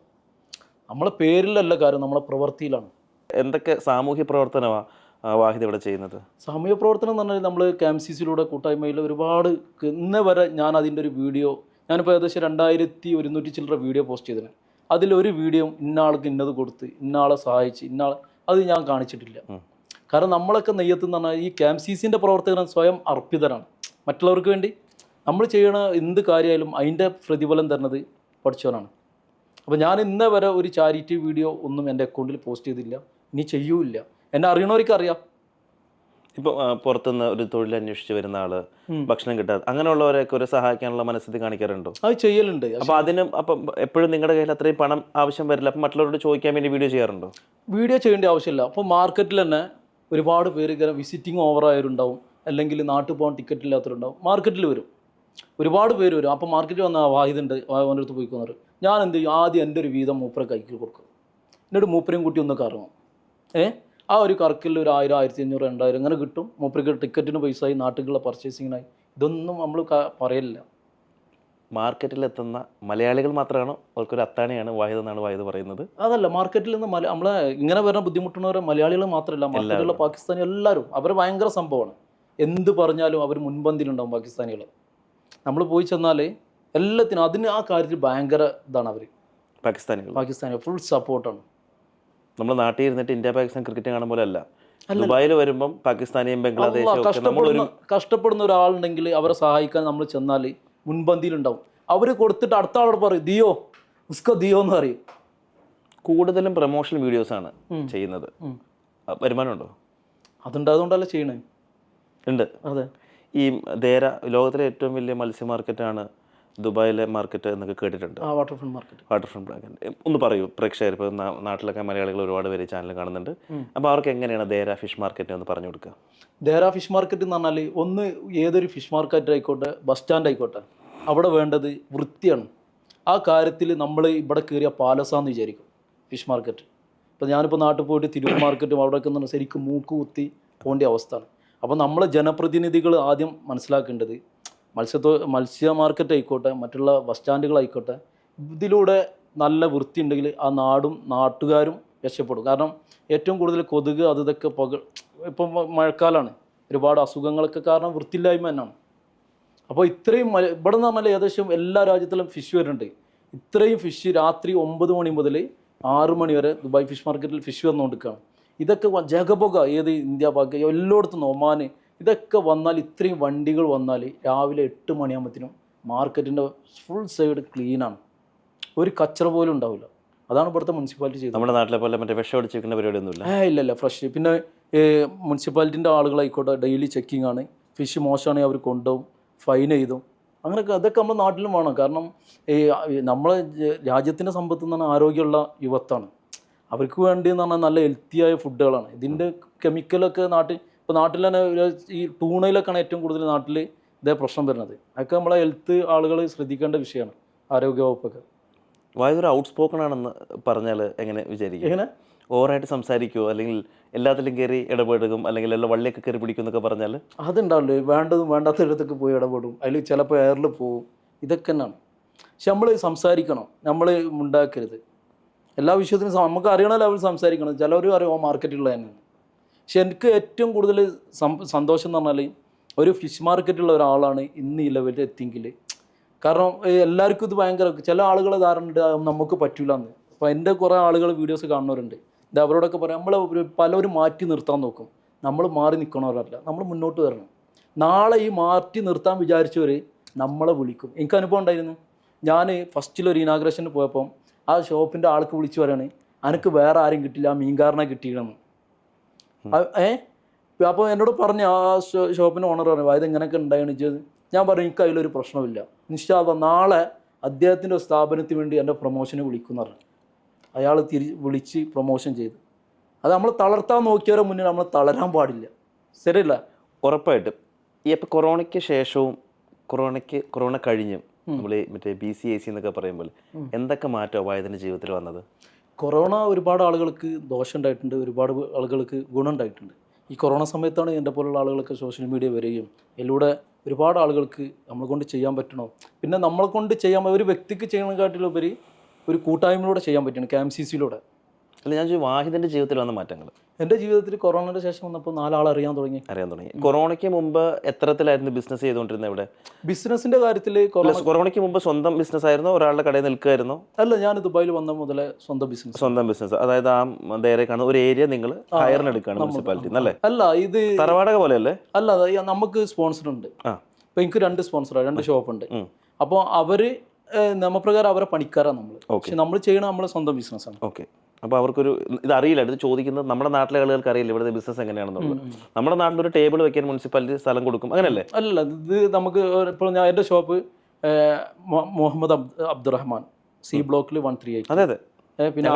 നമ്മളെ പേരിലല്ല കാര്യം, നമ്മളെ പ്രവൃത്തിയിലാണ്. എന്തൊക്കെ സാമൂഹ്യ പ്രവർത്തനമാണ് വാഹിദ് ഇവിടെ ചെയ്യുന്നത്? സാമൂഹ്യ പ്രവർത്തനം എന്ന് പറഞ്ഞാൽ നമ്മൾ KMCCയിലൂടെ കൂട്ടായ്മയിൽ ഒരുപാട് ഇന്നേ വരെ ഞാൻ അതിൻ്റെ ഒരു വീഡിയോ ഞാനിപ്പോൾ ഏകദേശം 2100 ചില്ലറ വീഡിയോ പോസ്റ്റ് ചെയ്തിന്. അതിലൊരു വീഡിയോ ഇന്ന ആൾക്ക് ഇന്നത് കൊടുത്ത് ഇന്ന ആളെ സഹായിച്ച് അത് ഞാൻ കാണിച്ചിട്ടില്ല. കാരണം നമ്മളൊക്കെ നെയ്യത്ത് എന്ന് പറഞ്ഞാൽ ഈ KMCCൻ്റെ പ്രവർത്തകർ സ്വയം അർപ്പിതരാണ്. മറ്റുള്ളവർക്ക് വേണ്ടി നമ്മൾ ചെയ്യണ എന്ത് കാര്യമായാലും അതിൻ്റെ പ്രതിഫലം തരുന്നത് പഠിച്ചവനാണ്. അപ്പോൾ ഞാൻ ഇന്നേ വരെ ഒരു ചാരിറ്റി വീഡിയോ ഒന്നും എൻ്റെ അക്കൗണ്ടിൽ പോസ്റ്റ് ചെയ്തില്ല, ഇനി ചെയ്യൂല്ല. എന്നെ അറിയണവർക്ക് അറിയാം. ഇപ്പോൾ പുറത്തുനിന്ന് ഒരു തൊഴിൽ അന്വേഷിച്ച് വരുന്ന ആൾ, ഭക്ഷണം കിട്ടാതെ അങ്ങനെയുള്ളവരെയൊക്കെ ഒരു സഹായിക്കാനുള്ള മനസ്ഥിതി കാണിക്കാറുണ്ടോ? അത് ചെയ്യലുണ്ട്. അപ്പം എപ്പോഴും നിങ്ങളുടെ കയ്യിൽ അത്രയും പണം ആവശ്യം വരില്ല. അപ്പം മറ്റുള്ളവരോട് ചോദിക്കാൻ വേണ്ടി വീഡിയോ ചെയ്യാറുണ്ടോ? വീഡിയോ ചെയ്യേണ്ട ആവശ്യമില്ല. അപ്പോൾ മാർക്കറ്റിൽ തന്നെ ഒരുപാട് പേര് ഇങ്ങനെ വിസിറ്റിംഗ് ഓവറായവരുണ്ടാവും, അല്ലെങ്കിൽ നാട്ടിൽ പോകാൻ ടിക്കറ്റ് ഇല്ലാത്തവരുണ്ടാവും. മാർക്കറ്റിൽ വരും, ഒരുപാട് പേര് വരും. അപ്പോൾ മാർക്കറ്റിൽ വന്ന വാഹിദുണ്ട്, അവൻ്റെ അടുത്ത് പോയിക്കൊന്നവർ ഞാൻ എന്ത് ചെയ്യും, ആദ്യം എൻ്റെ ഒരു വീതം മൂപ്പരെ കൈക്ക് കൊടുക്കും. എന്നിട്ട് മൂപ്പരെയും കൂട്ടി ഒന്ന് കറങ്ങും. ആ ഒരു കറക്കിൽ ഒരു 1000, 1500, 2000 അങ്ങനെ കിട്ടും. മൂപ്പർക്ക് ടിക്കറ്റിന് പൈസയായി, നാട്ടിലുള്ള പർച്ചേസിങ്ങിനായി. ഇതൊന്നും നമ്മൾ പറയില്ല. മാർക്കറ്റിലെത്തുന്ന മലയാളികൾ മാത്രമാണോ അവർക്കൊരു അത്താണിയാണ് വാഹിദ് എന്നാണ് വാഹിദ് പറയുന്നത്? അതല്ല, മാർക്കറ്റിൽ നിന്ന് നമ്മളെ ഇങ്ങനെ വരുന്ന ബുദ്ധിമുട്ടുന്നവരെ മലയാളികൾ മാത്രമല്ല, മാർക്കറ്റിലുള്ള പാകിസ്ഥാനി എല്ലാവരും അവർ ഭയങ്കര സംഭവമാണ്. എന്ത് പറഞ്ഞാലും അവർ മുൻപന്തിയിലുണ്ടാവും പാകിസ്ഥാനികൾ. നമ്മൾ പോയി ചെന്നാൽ എല്ലാത്തിനും അതിന് ആ കാര്യത്തിൽ ഭയങ്കര ഇതാണ്. അവർ പാകിസ്ഥാനി ഫുൾ സപ്പോർട്ടാണ്. നമ്മൾ നാട്ടിൽ ഇരുന്നിട്ട് ഇന്ത്യ പാകിസ്ഥാൻ ക്രിക്കറ്റ് കാണുമ്പോൾ അല്ല, ദുബായിൽ വരുമ്പം പാകിസ്ഥാനിയും ബംഗ്ലാദേശും കഷ്ടപ്പെടുന്ന ഒരാളുണ്ടെങ്കിൽ അവരെ സഹായിക്കാൻ നമ്മൾ ചെന്നാൽ മുൻപന്തിയിലുണ്ടാവും. അവർ കൊടുത്തിട്ട് അടുത്ത ആളോട് പറയും ദിയോ ഉസ്കോ ദിയോ എന്ന് പറയും. കൂടുതലും പ്രൊമോഷൻ വീഡിയോസാണ് ചെയ്യുന്നത്. വരുമാനമുണ്ടോ? അതുകൊണ്ടല്ല ചെയ്യണേ. ഉണ്ട്. അതെ. ഈ ദേര ലോകത്തിലെ ഏറ്റവും വലിയ മത്സ്യ മാർക്കറ്റാണ് ദുബായിലെ മാർക്കറ്റ് എന്നൊക്കെ കേട്ടിട്ടുണ്ട്. Waterfront market. Waterfront market ഒന്ന് പറയൂ. പ്രേക്ഷകർ ഇപ്പോൾ നാട്ടിലൊക്കെ മലയാളികൾ ഒരുപാട് പേര് ചാനൽ കാണുന്നുണ്ട്. അപ്പോൾ അവർക്ക് എങ്ങനെയാണ് ദേര ഫിഷ് മാർക്കറ്റ് എന്ന് പറഞ്ഞു കൊടുക്കുക? ദേര ഫിഷ് മാർക്കറ്റ് എന്ന് പറഞ്ഞാൽ ഒന്ന് ഏതൊരു ഫിഷ് മാർക്കറ്റ് ആയിക്കോട്ടെ, ബസ് സ്റ്റാൻഡ് ആയിക്കോട്ടെ, അവിടെ വേണ്ടത് വൃത്തിയാണ്. ആ കാര്യത്തിൽ നമ്മൾ ഇവിടെ കയറിയ പാലസാന്ന് വിചാരിക്കും ഫിഷ് മാർക്കറ്റ്. ഇപ്പോൾ ഞാനിപ്പോൾ നാട്ടിൽ പോയിട്ട് തിരൂർ മാർക്കറ്റും അവിടെയൊക്കെ ശരിക്കും മൂക്ക് കുത്തി പോകേണ്ട അവസ്ഥയാണ്. അപ്പോൾ നമ്മളെ ജനപ്രതിനിധികൾ ആദ്യം മനസ്സിലാക്കേണ്ടത് മത്സ്യ മാർക്കറ്റ് ആയിക്കോട്ടെ, മറ്റുള്ള ബസ് സ്റ്റാൻഡുകളായിക്കോട്ടെ, ഇതിലൂടെ നല്ല വൃത്തി ഉണ്ടെങ്കിൽ ആ നാടും നാട്ടുകാരും രക്ഷപ്പെടും. കാരണം ഏറ്റവും കൂടുതൽ കൊതുക് ഇതൊക്കെ ഇപ്പം മഴക്കാലമാണ്, ഒരുപാട് അസുഖങ്ങളൊക്കെ കാരണം വൃത്തിയില്ലായ്മ തന്നെയാണ്. അപ്പോൾ ഇത്രയും ഇവിടെ എന്ന് പറഞ്ഞാൽ ഏകദേശം എല്ലാ രാജ്യത്തിലും ഫിഷ് വരുന്നുണ്ട്. ഇത്രയും ഫിഷ് രാത്രി 9 മണി മുതൽ 6 മണി വരെ ദുബായ് ഫിഷ് മാർക്കറ്റിൽ ഫിഷ് വന്നുകൊണ്ടിരിക്കുകയാണ്. ഇതൊക്കെ ജഗബൊക ഏത് ഇന്ത്യ ഭാഗ്യം എല്ലായിടത്തും ഒമാൻ ഇതൊക്കെ വന്നാൽ ഇത്രയും വണ്ടികൾ വന്നാൽ രാവിലെ 8 മണിയാകുമ്പോഴത്തേനും മാർക്കറ്റിൻ്റെ ഫുൾ സൈഡ് ക്ലീനാണ്, ഒരു കച്ചറ പോലും ഉണ്ടാവില്ല. അതാണ് ഇവിടുത്തെ മുനിസിപ്പാലിറ്റി ചെയ്തത്. നമ്മുടെ നാട്ടിലെ പോലെ മറ്റേ വിഷം അടിച്ച് വെക്കുന്ന പരിപാടിയൊന്നുമില്ല. ഇല്ല ഫ്രഷ്. പിന്നെ മുനിസിപ്പാലിറ്റിൻ്റെ ആളുകളായിക്കോട്ടെ ഡെയിലി ചെക്കിംഗ് ആണ്. ഫിഷ് മോശമാണെങ്കിൽ അവർ കൊണ്ടുപോകും, ഫൈൻ ചെയ്തും. അങ്ങനെയൊക്കെ അതൊക്കെ നമ്മുടെ നാട്ടിലും വേണം. കാരണം നമ്മളെ രാജ്യത്തിൻ്റെ സമ്പത്ത് എന്ന് പറഞ്ഞാൽ ആരോഗ്യമുള്ള യുവത്താണ്. അവർക്ക് വേണ്ടി എന്ന് പറഞ്ഞാൽ നല്ല ഹെൽത്തിയായ ഫുഡുകളാണ്. ഇതിൻ്റെ കെമിക്കലൊക്കെ ഇപ്പോൾ നാട്ടിൽ തന്നെ ഈ ടൂണയിലൊക്കെയാണ് ഏറ്റവും കൂടുതൽ നാട്ടിൽ ഇതേ പ്രശ്നം വരുന്നത്. അതൊക്കെ നമ്മളെ ഹെൽത്ത് ആളുകൾ ശ്രദ്ധിക്കേണ്ട വിഷയമാണ്, ആരോഗ്യവകുപ്പൊക്കെ. വായുതൊരു ഔട്ട് സ്പോക്കൺ ആണെന്ന് പറഞ്ഞാൽ എങ്ങനെ വിചാരിക്കും? എങ്ങനെ ഓവറായിട്ട് സംസാരിക്കുമോ, അല്ലെങ്കിൽ എല്ലാത്തിലും കയറി ഇടപെടും, അല്ലെങ്കിൽ എല്ലാം വള്ളിയൊക്കെ കയറി പിടിക്കും എന്നൊക്കെ പറഞ്ഞാൽ? അതുണ്ടാവില്ലേ, വേണ്ടതും വേണ്ടാത്തയിടത്തൊക്കെ പോയി ഇടപെടും, അതിൽ ചിലപ്പോൾ എയറിൽ പോവും. ഇതൊക്കെ തന്നെയാണ്. പക്ഷെ നമ്മൾ സംസാരിക്കണം, നമ്മൾ ഉണ്ടാക്കരുത്. എല്ലാ വിഷയത്തിനും നമുക്ക് അറിയണ ലെവൽ സംസാരിക്കണം. ചിലവരും അറിയാം മാർക്കറ്റുള്ള തന്നെയാണ്. പക്ഷെ എനിക്ക് ഏറ്റവും കൂടുതൽ സന്തോഷം എന്ന് പറഞ്ഞാൽ ഒരു ഫിഷ് മാർക്കറ്റുള്ള ഒരാളാണ് ഇന്ന് ഈ ലെവലിൽ എത്തിയെങ്കിൽ. കാരണം എല്ലാവർക്കും ഇത് ഭയങ്കര, ചില ആളുകൾ ധാരണ നമുക്ക് പറ്റൂല എന്ന്. അപ്പോൾ എൻ്റെ കുറേ ആളുകൾ വീഡിയോസ് കാണുന്നവരുണ്ട്. ഇത് അവരോടൊക്കെ പറയാം, നമ്മൾ പലരും മാറ്റി നിർത്താൻ നോക്കും. നമ്മൾ മാറി നിൽക്കണവരല്ല, നമ്മൾ മുന്നോട്ട് വരണം. നാളെ ഈ മാറ്റി നിർത്താൻ വിചാരിച്ചവർ നമ്മളെ വിളിക്കും. എനിക്ക് അനുഭവം ഉണ്ടായിരുന്നു. ഞാൻ ഫസ്റ്റിലൊരു ഇനാഗ്രേഷന് പോയപ്പം ആ ഷോപ്പിൻ്റെ ആൾക്ക് വിളിച്ച് പറയാണ്, എനിക്ക് വേറെ ആരും കിട്ടില്ല, ആ മീൻകാരനെ കിട്ടിയില്ലെന്ന്. അപ്പോൾ എന്നോട് പറഞ്ഞ് ആ ഷോപ്പിൻ്റെ ഓണർ പറഞ്ഞു, ഇത് ഇങ്ങനെയൊക്കെ ഉണ്ടായെന്ന് വെച്ചത്. ഞാൻ പറഞ്ഞു എനിക്ക് അതിലൊരു പ്രശ്നമില്ല, നിശ്ചാത നാളെ അദ്ദേഹത്തിൻ്റെ സ്ഥാപനത്തിന് വേണ്ടി എൻ്റെ പ്രൊമോഷന് വിളിക്കുന്ന പറഞ്ഞു. അയാൾ വിളിച്ച് പ്രൊമോഷൻ ചെയ്തു. അത് നമ്മൾ തളർത്താൻ നോക്കിയവരെ മുന്നിൽ നമ്മൾ തളരാൻ പാടില്ല. ശരിയല്ല? ഉറപ്പായിട്ടും. ഈ ഇപ്പോൾ കൊറോണയ്ക്ക് ശേഷവും കൊറോണ കഴിഞ്ഞും നമ്മൾ മറ്റേ BCAC എന്നൊക്കെ പറയുമ്പോൾ എന്തൊക്കെ മാറ്റമാണ് വായുവിൻ്റെ ജീവിതത്തിൽ വന്നത്? കൊറോണ ഒരുപാട് ആളുകൾക്ക് ദോഷം ഉണ്ടായിട്ടുണ്ട്, ഒരുപാട് ആളുകൾക്ക് ഗുണം ഉണ്ടായിട്ടുണ്ട്. ഈ കൊറോണ സമയത്താണ് എൻ്റെ പോലുള്ള ആളുകളൊക്കെ സോഷ്യൽ മീഡിയ വരികയും ഇതിലൂടെ ഒരുപാട് ആളുകൾക്ക് നമ്മളെ കൊണ്ട് ചെയ്യാൻ പറ്റണോ, പിന്നെ നമ്മളെ കൊണ്ട് ചെയ്യാൻ ഒരു വ്യക്തിക്ക് ചെയ്യണേക്കാട്ടിലുപരി ഒരു കൂട്ടായ്മയിലൂടെ ചെയ്യാൻ പറ്റണം, KMCCയിലൂടെ. അല്ല, ഞാൻ വാഹിദിൻ്റെ ജീവിതത്തിൽ വന്ന മാറ്റങ്ങൾ. എൻ്റെ ജീവിതത്തിൽ കൊറോണയുടെ ശേഷം വന്നപ്പോൾ 4 ആളെ അറിയാൻ തുടങ്ങി. കൊറോണയ്ക്ക് മുമ്പ് എത്രത്തിലായിരുന്നു ബിസിനസ് ചെയ്തുകൊണ്ടിരുന്നത് ഇവിടെ? ബിസിനസിൻ്റെ കാര്യത്തിൽ കൊറോണയ്ക്ക് മുമ്പ് സ്വന്തം ബിസിനസ് ആയിരുന്നോ, ഒരാളുടെ കടയിൽ നിൽക്കുമായിരുന്നോ? അല്ല, ഞാൻ ദുബായിൽ വന്ന മുതലേ സ്വന്തം ബിസിനസ്. അതായത് ആ നേരെ കാണുന്ന ഒരു ഏരിയ നിങ്ങൾ ഹയറിന് എടുക്കുകയാണ് മുനിസിപ്പാലിറ്റി അല്ലേ? അല്ല, ഇത് തറവാടക പോലെ അല്ലേ? അല്ല, നമുക്ക് സ്പോൺസർ ഉണ്ട്. ഇപ്പോൾ എനിക്ക് 2 സ്പോൺസറാണ്, 2 ഷോപ്പുണ്ട്. അപ്പോൾ അവർ നിയമപ്രകാരം അവരെ പണിക്കാരാണ് നമ്മൾ. പക്ഷെ നമ്മൾ ചെയ്യണ നമ്മൾ സ്വന്തം ബിസിനസ്സാണ്. ഓക്കെ. അപ്പോൾ അവർക്കൊരു ഇത് അറിയില്ല, ഇത് ചോദിക്കുന്നത് നമ്മുടെ നാട്ടിലെ ആളുകൾക്ക് അറിയില്ല ഇവിടുത്തെ ബിസിനസ് എങ്ങനെയാണെന്നുള്ളത്. നമ്മുടെ നാട്ടിലൊരു ടേബിൾ വെക്കാൻ മുനിസിപ്പാലിറ്റി സ്ഥലം കൊടുക്കും, അങ്ങനെയല്ലേ? അല്ല, ഇത് നമുക്ക് ഇപ്പോൾ എൻ്റെ ഷോപ്പ് മുഹമ്മദ് അബ്ദുറഹ്മാൻ, C ബ്ലോക്കിൽ 138. അതെ അതെ. പിന്നെ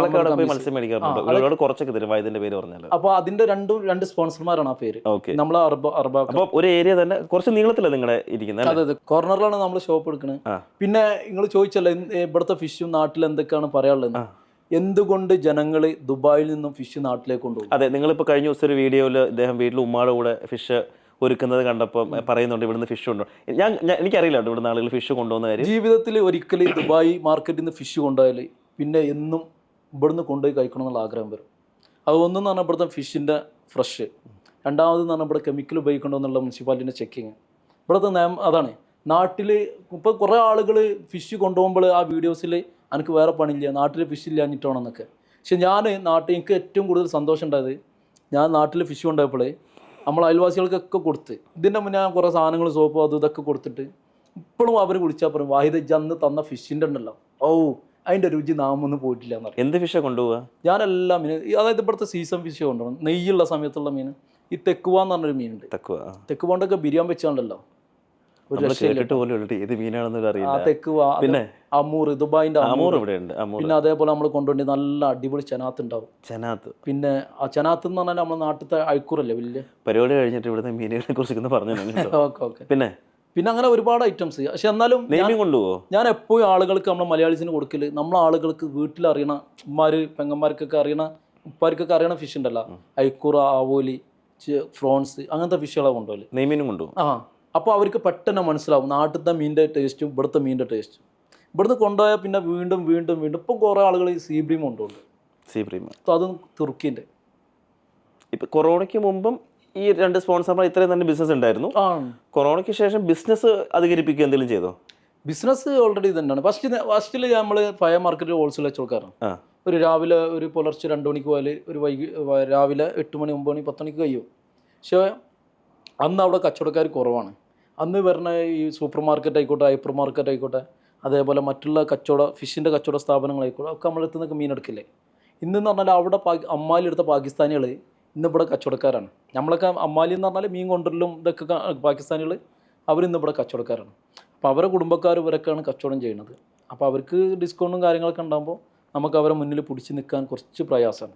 മത്സ്യം മേടിക്കാറുണ്ട്, കുറച്ചൊക്കെ തരും ഇതിന്റെ പേര് പറഞ്ഞാൽ. അപ്പോൾ അതിന്റെ 2 സ്പോൺസർമാരാണ് ആ പേര്. നമ്മളെ അർബാബ്. അപ്പോൾ ഒരു ഏരിയ തന്നെ കുറച്ച് നീളത്തിലാണ് നിങ്ങളുടെ ഇരിക്കുന്നത്. അതെ അതെ, കോർണറിലാണ് നമ്മൾ ഷോപ്പ് എടുക്കുന്നത്. പിന്നെ നിങ്ങൾ ചോദിച്ചല്ലോ ഇവിടുത്തെ ഫിഷും നാട്ടിൽ എന്തൊക്കെയാണ് പറയാനുള്ളത്, എന്തുകൊണ്ട് ജനങ്ങൾ ദുബായിൽ നിന്നും ഫിഷ് നാട്ടിലേക്ക് കൊണ്ടുപോകും? അതെ, നിങ്ങളിപ്പോൾ കഴിഞ്ഞ ദിവസം ഒരു വീഡിയോയിൽ ഇദ്ദേഹം വീട്ടിൽ ഉമ്മാടെ കൂടെ ഫിഷ് ഒരുക്കുന്നത് കണ്ടപ്പോൾ പറയുന്നുണ്ട് ഇവിടുന്ന് ഫിഷ് കൊണ്ടുപോകും. എനിക്കറിയില്ല ഇവിടുന്ന് ആളുകൾ ഫിഷ് കൊണ്ടുപോകുന്ന കാര്യം. ജീവിതത്തിൽ ഒരിക്കലും ദുബായ് മാർക്കറ്റിൽ നിന്ന് ഫിഷ് കൊണ്ടുപോയാൽ പിന്നെ എന്നും ഇവിടുന്ന് കൊണ്ടുപോയി കഴിക്കണം എന്നുള്ള ആഗ്രഹം വരും. അതൊന്നെന്ന് പറഞ്ഞാൽ ഇവിടുത്തെ ഫിഷിൻ്റെ ഫ്രഷ്, രണ്ടാമതെന്ന് പറഞ്ഞാൽ ഇവിടെ കെമിക്കൽ ഉപയോഗിക്കണോ എന്നുള്ള മുനിസിപ്പാലിറ്റിൻ്റെ ചെക്കിങ്. ഇവിടുത്തെ നിയമം അതാണ്. നാട്ടിൽ ഇപ്പോൾ കുറേ ആളുകൾ ഫിഷ് കൊണ്ടുപോകുമ്പോൾ ആ വീഡിയോസിൽ എനിക്ക് വേറെ പണിയില്ല, നാട്ടിൽ ഫിഷ് ഇല്ലാഞ്ഞിട്ടാണെന്നൊക്കെ. പക്ഷെ എനിക്ക് ഏറ്റവും കൂടുതൽ സന്തോഷം ഉണ്ടായത്, ഞാൻ നാട്ടിൽ ഫിഷ് കൊണ്ടുപോയപ്പോൾ നമ്മൾ അയൽവാസികൾക്കൊക്കെ കൊടുത്ത്, ഇതിൻ്റെ മുന്നേ ഞാൻ കുറേ സാധനങ്ങൾ സോപ്പ് ഇതൊക്കെ കൊടുത്തിട്ട് ഇപ്പോഴും അവർ വിളിച്ചാൽ പറയും, വാഹിദ് അന്ന് തന്ന ഫിഷിൻ്റെ ഉണ്ടല്ലോ, അതിൻ്റെ രുചി നാമൊന്നും പോയിട്ടില്ല എന്ന് പറയും. എന്ത് ഫിഷാണ് കൊണ്ടുപോവുക? ഞാനെല്ലാം മീൻ, അതായത് ഇവിടുത്തെ സീസൺ ഫിഷ് കൊണ്ടുപോകണം, നെയ്യുള്ള സമയത്തുള്ള മീൻ. ഈ തെക്കുവ എന്ന് പറഞ്ഞൊരു മീനുണ്ട്. തെക്കുവാണ്ടൊക്കെ ബിരിയാണി വെച്ചാണ്ടല്ലോ ഒരു കേട്ടിട്ട് പോലും ഏത് മീനാണെന്ന് ആ അറിയില്ല. തെക്കുവ, പിന്നെ അമൂർ, ദുബായിൻ്റെ അമൂർ ഇവിടെ ഉണ്ട്. പിന്നെ അതേപോലെ നമ്മൾ കൊണ്ടുപോയി നല്ല അടിപൊളി ചനാത്ത് ഉണ്ടാവും. ചനാത്ത്. പിന്നെ ആ ചനാത്ത് എന്ന് പറഞ്ഞാൽ നമ്മുടെ നാട്ടിലത്തെ അയക്കൂറല്ലേ വലിയ പരിപാടി കഴിഞ്ഞിട്ട് ഇവിടുത്തെ മീനുകളെ കുറിച്ച് പറഞ്ഞു. ഓക്കെ. പിന്നെ അങ്ങനെ ഒരുപാട് ഐറ്റംസ്. പക്ഷെ എന്നാലും കൊണ്ടുപോകോ ഞാൻ എപ്പോഴും ആളുകൾക്ക്, നമ്മളെ മലയാളീസിന് കൊടുക്കല്, നമ്മളെ ആളുകൾക്ക് വീട്ടിലറിയണ ഉമ്മാര് പെങ്ങന്മാർക്കൊക്കെ അറിയണ, ഉപ്പാർക്കൊക്കെ അറിയണ ഫിഷ് ഉണ്ടല്ലോ, അയക്കൂറ, ആവോലി, ഫ്രോൺസ്, അങ്ങനത്തെ ഫിഷുകളാണ് കൊണ്ടുപോകല്. നെയ്മീനും കൊണ്ടുപോകും. അപ്പോൾ അവർക്ക് പെട്ടെന്ന് മനസ്സിലാവും നാട്ടിലത്തെ മീനിൻ്റെ ടേസ്റ്റും ഇവിടുത്തെ മീനിൻ്റെ ടേസ്റ്റും. ഇവിടുന്ന് കൊണ്ടുപോയാൽ പിന്നെ വീണ്ടും വീണ്ടും വീണ്ടും ഇപ്പം കുറേ ആളുകൾ സീബ്രീം കൊണ്ടുപോകും. അതും തുർക്കിൻ്റെ. ഇപ്പം കൊറോണയ്ക്ക് മുമ്പും ഈ 2 സ്പോൺസർമാർ ഇത്രയും തന്നെ ബിസിനസ് ഉണ്ടായിരുന്നു. കൊറോണയ്ക്ക് ശേഷം ബിസിനസ് അധികരിപ്പിക്കുക എന്തെങ്കിലും ചെയ്തോ? ബിസിനസ് ഓൾറെഡി തന്നെയാണ്. ഫസ്റ്റിൽ നമ്മൾ ഫയർ മാർക്കറ്റിൽ ഹോൾസെയിൽ വെച്ചുകൊടുക്കാറാണ്. ഒരു രാവിലെ ഒരു പുലർച്ചെ 2 മണിക്ക് പോയാൽ ഒരു രാവിലെ 8 മണി 9 മണി 10 മണിക്ക് കഴിയും. പക്ഷേ അന്ന് അവിടെ കച്ചവടക്കാർ കുറവാണ്. അന്ന് വരുന്ന ഈ സൂപ്പർ മാർക്കറ്റ് ആയിക്കോട്ടെ, ഹൈപ്പർ മാർക്കറ്റ് ആയിക്കോട്ടെ, അതേപോലെ മറ്റുള്ള ഫിഷിൻ്റെ കച്ചവട സ്ഥാപനങ്ങളായിക്കോട്ടെ, ഒക്കെ നമ്മളെടുത്ത് നിന്നൊക്കെ മീൻ എടുക്കില്ലേ. ഇന്നെന്ന് പറഞ്ഞാൽ അവിടെ അമ്മാലി എടുത്ത പാകിസ്ഥാനികൾ ഇന്നിവിടെ കച്ചവടക്കാരാണ്. നമ്മളൊക്കെ അമ്മാലി എന്ന് പറഞ്ഞാൽ മീൻ കൊണ്ടുവരലും ഇതൊക്കെ പാകിസ്ഥാനികൾ, അവരിന്നിവിടെ കച്ചവടക്കാരാണ്. അപ്പോൾ അവരെ കുടുംബക്കാർ ഇവരൊക്കെയാണ് കച്ചവടം ചെയ്യുന്നത്. അപ്പോൾ അവർക്ക് ഡിസ്കൗണ്ടും കാര്യങ്ങളൊക്കെ ഉണ്ടാകുമ്പോൾ നമുക്ക് അവരെ മുന്നിൽ പിടിച്ച് നിൽക്കാൻ കുറച്ച് പ്രയാസമാണ്.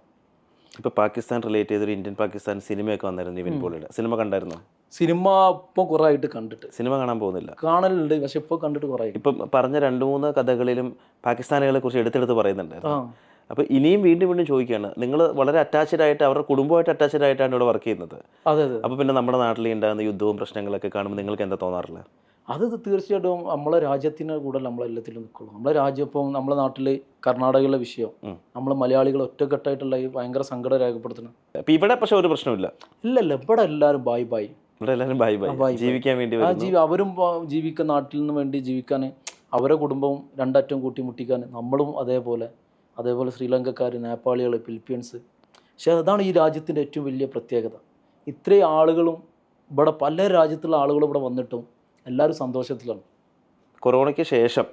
ഇപ്പോൾ പാകിസ്ഥാൻ റിലേറ്റ് ചെയ്തൊരു ഇന്ത്യൻ പാകിസ്ഥാൻ സിനിമയൊക്കെ വന്നായിരുന്നു. നിവിൻ പോളിയുടെ സിനിമ കണ്ടായിരുന്നോ? സിനിമ ഇപ്പോൾ കുറേ ആയിട്ട് കണ്ടിട്ട്. സിനിമ കാണാൻ പോകുന്നില്ല? കാണലുണ്ട്, പക്ഷെ ഇപ്പോൾ കണ്ടിട്ട് കുറേ. ഇപ്പം പറഞ്ഞ 2-3 കഥകളിലും പാകിസ്ഥാനികളെ കുറിച്ച് എടുത്തെടുത്ത് പറയുന്നുണ്ടായിരുന്നു. അപ്പോൾ ഇനിയും വീണ്ടും വീണ്ടും ചോദിക്കുകയാണ്, നിങ്ങൾ വളരെ അറ്റാച്ച്ഡ് ആയിട്ട് അവരുടെ കുടുംബമായിട്ട് അറ്റാച്ച്ഡ് ആയിട്ടാണ് ഇവിടെ വർക്ക് ചെയ്യുന്നത്. അതെ. അപ്പോൾ പിന്നെ നമ്മുടെ നാട്ടിൽ ഉണ്ടാകുന്ന യുദ്ധവും പ്രശ്നങ്ങളൊക്കെ കാണുമ്പോൾ നിങ്ങൾക്ക് എന്താ തോന്നാറില്ല? അത് തീർച്ചയായിട്ടും നമ്മളെ രാജ്യത്തിൻ്റെ കൂടെ നമ്മളെല്ലാത്തിലും നിൽക്കുള്ളൂ. നമ്മളെ രാജ്യം ഇപ്പം നമ്മളെ നാട്ടിൽ കർണാടകയിലെ വിഷയം നമ്മൾ മലയാളികൾ ഒറ്റക്കെട്ടായിട്ടുള്ള ഈ ഭയങ്കര സങ്കടം രേഖപ്പെടുത്തണം. അപ്പം ഇവിടെ പക്ഷെ ഒരു പ്രശ്നമില്ല. ഇല്ല, ഇവിടെ എല്ലാവരും ബായ് ഇവിടെ എല്ലാവരും ബായ് ജീവിക്കാൻ വേണ്ടി അവരും ജീവിക്കാൻ, നാട്ടിൽ നിന്ന് വേണ്ടി ജീവിക്കാൻ, അവരെ കുടുംബവും രണ്ടറ്റം കൂട്ടിമുട്ടിക്കാൻ നമ്മളും അതേപോലെ ശ്രീലങ്കക്കാർ, നേപ്പാളികൾ, ഫിലിപ്പീൻസ്. പക്ഷേ അതാണ് ഈ രാജ്യത്തിൻ്റെ ഏറ്റവും വലിയ പ്രത്യേകത. ഇത്രയും ആളുകളും ഇവിടെ, പല രാജ്യത്തുള്ള ആളുകളും ഇവിടെ വന്നിട്ടും എല്ലാവരും സന്തോഷത്തിലാണ്. കൊറോണയ്ക്ക് ശേഷം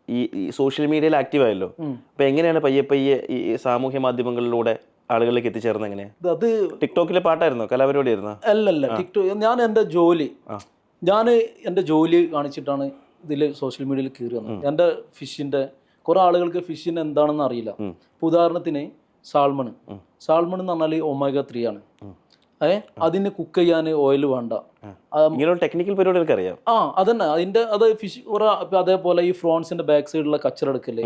ഈ സോഷ്യൽ മീഡിയയിൽ ആക്റ്റീവ് ആയല്ലോ. അപ്പോൾ എങ്ങനെയാണ് പയ്യെ ഈ സാമൂഹ്യ മാധ്യമങ്ങളിലൂടെ ആളുകളിലേക്ക് എത്തിച്ചേർന്നത്? എങ്ങനെയാണ്? അത് ടിക്ടോക്കിലെ പാട്ടായിരുന്നോ, കലാപരിപാടി ആയിരുന്നോ? അല്ലല്ല, ടിക്ടോക്ക് ഞാൻ എൻ്റെ ജോലി കാണിച്ചിട്ടാണ് ഇതിൽ സോഷ്യൽ മീഡിയയിൽ കയറി വന്നത്. എൻ്റെ ഫിഷിൻ്റെ, കുറേ ആളുകൾക്ക് ഫിഷിന് എന്താണെന്ന് അറിയില്ല. ഇപ്പോൾ ഉദാഹരണത്തിന് സാൽമൺ എന്ന് പറഞ്ഞാൽ ഒമേഗ 3 ആണ്. അതിന് കുക്ക് ചെയ്യാൻ ഓയിൽ വേണ്ട. ടെക്നിക്കൽ പരിപാടികൾക്ക് അറിയാം. അതന്നെ അത് ഫിഷ്. അതേപോലെ ഈ ഫ്രോൺസിന്റെ ബാക്ക് സൈഡിലുള്ള കച്ചറ എടുക്കല്,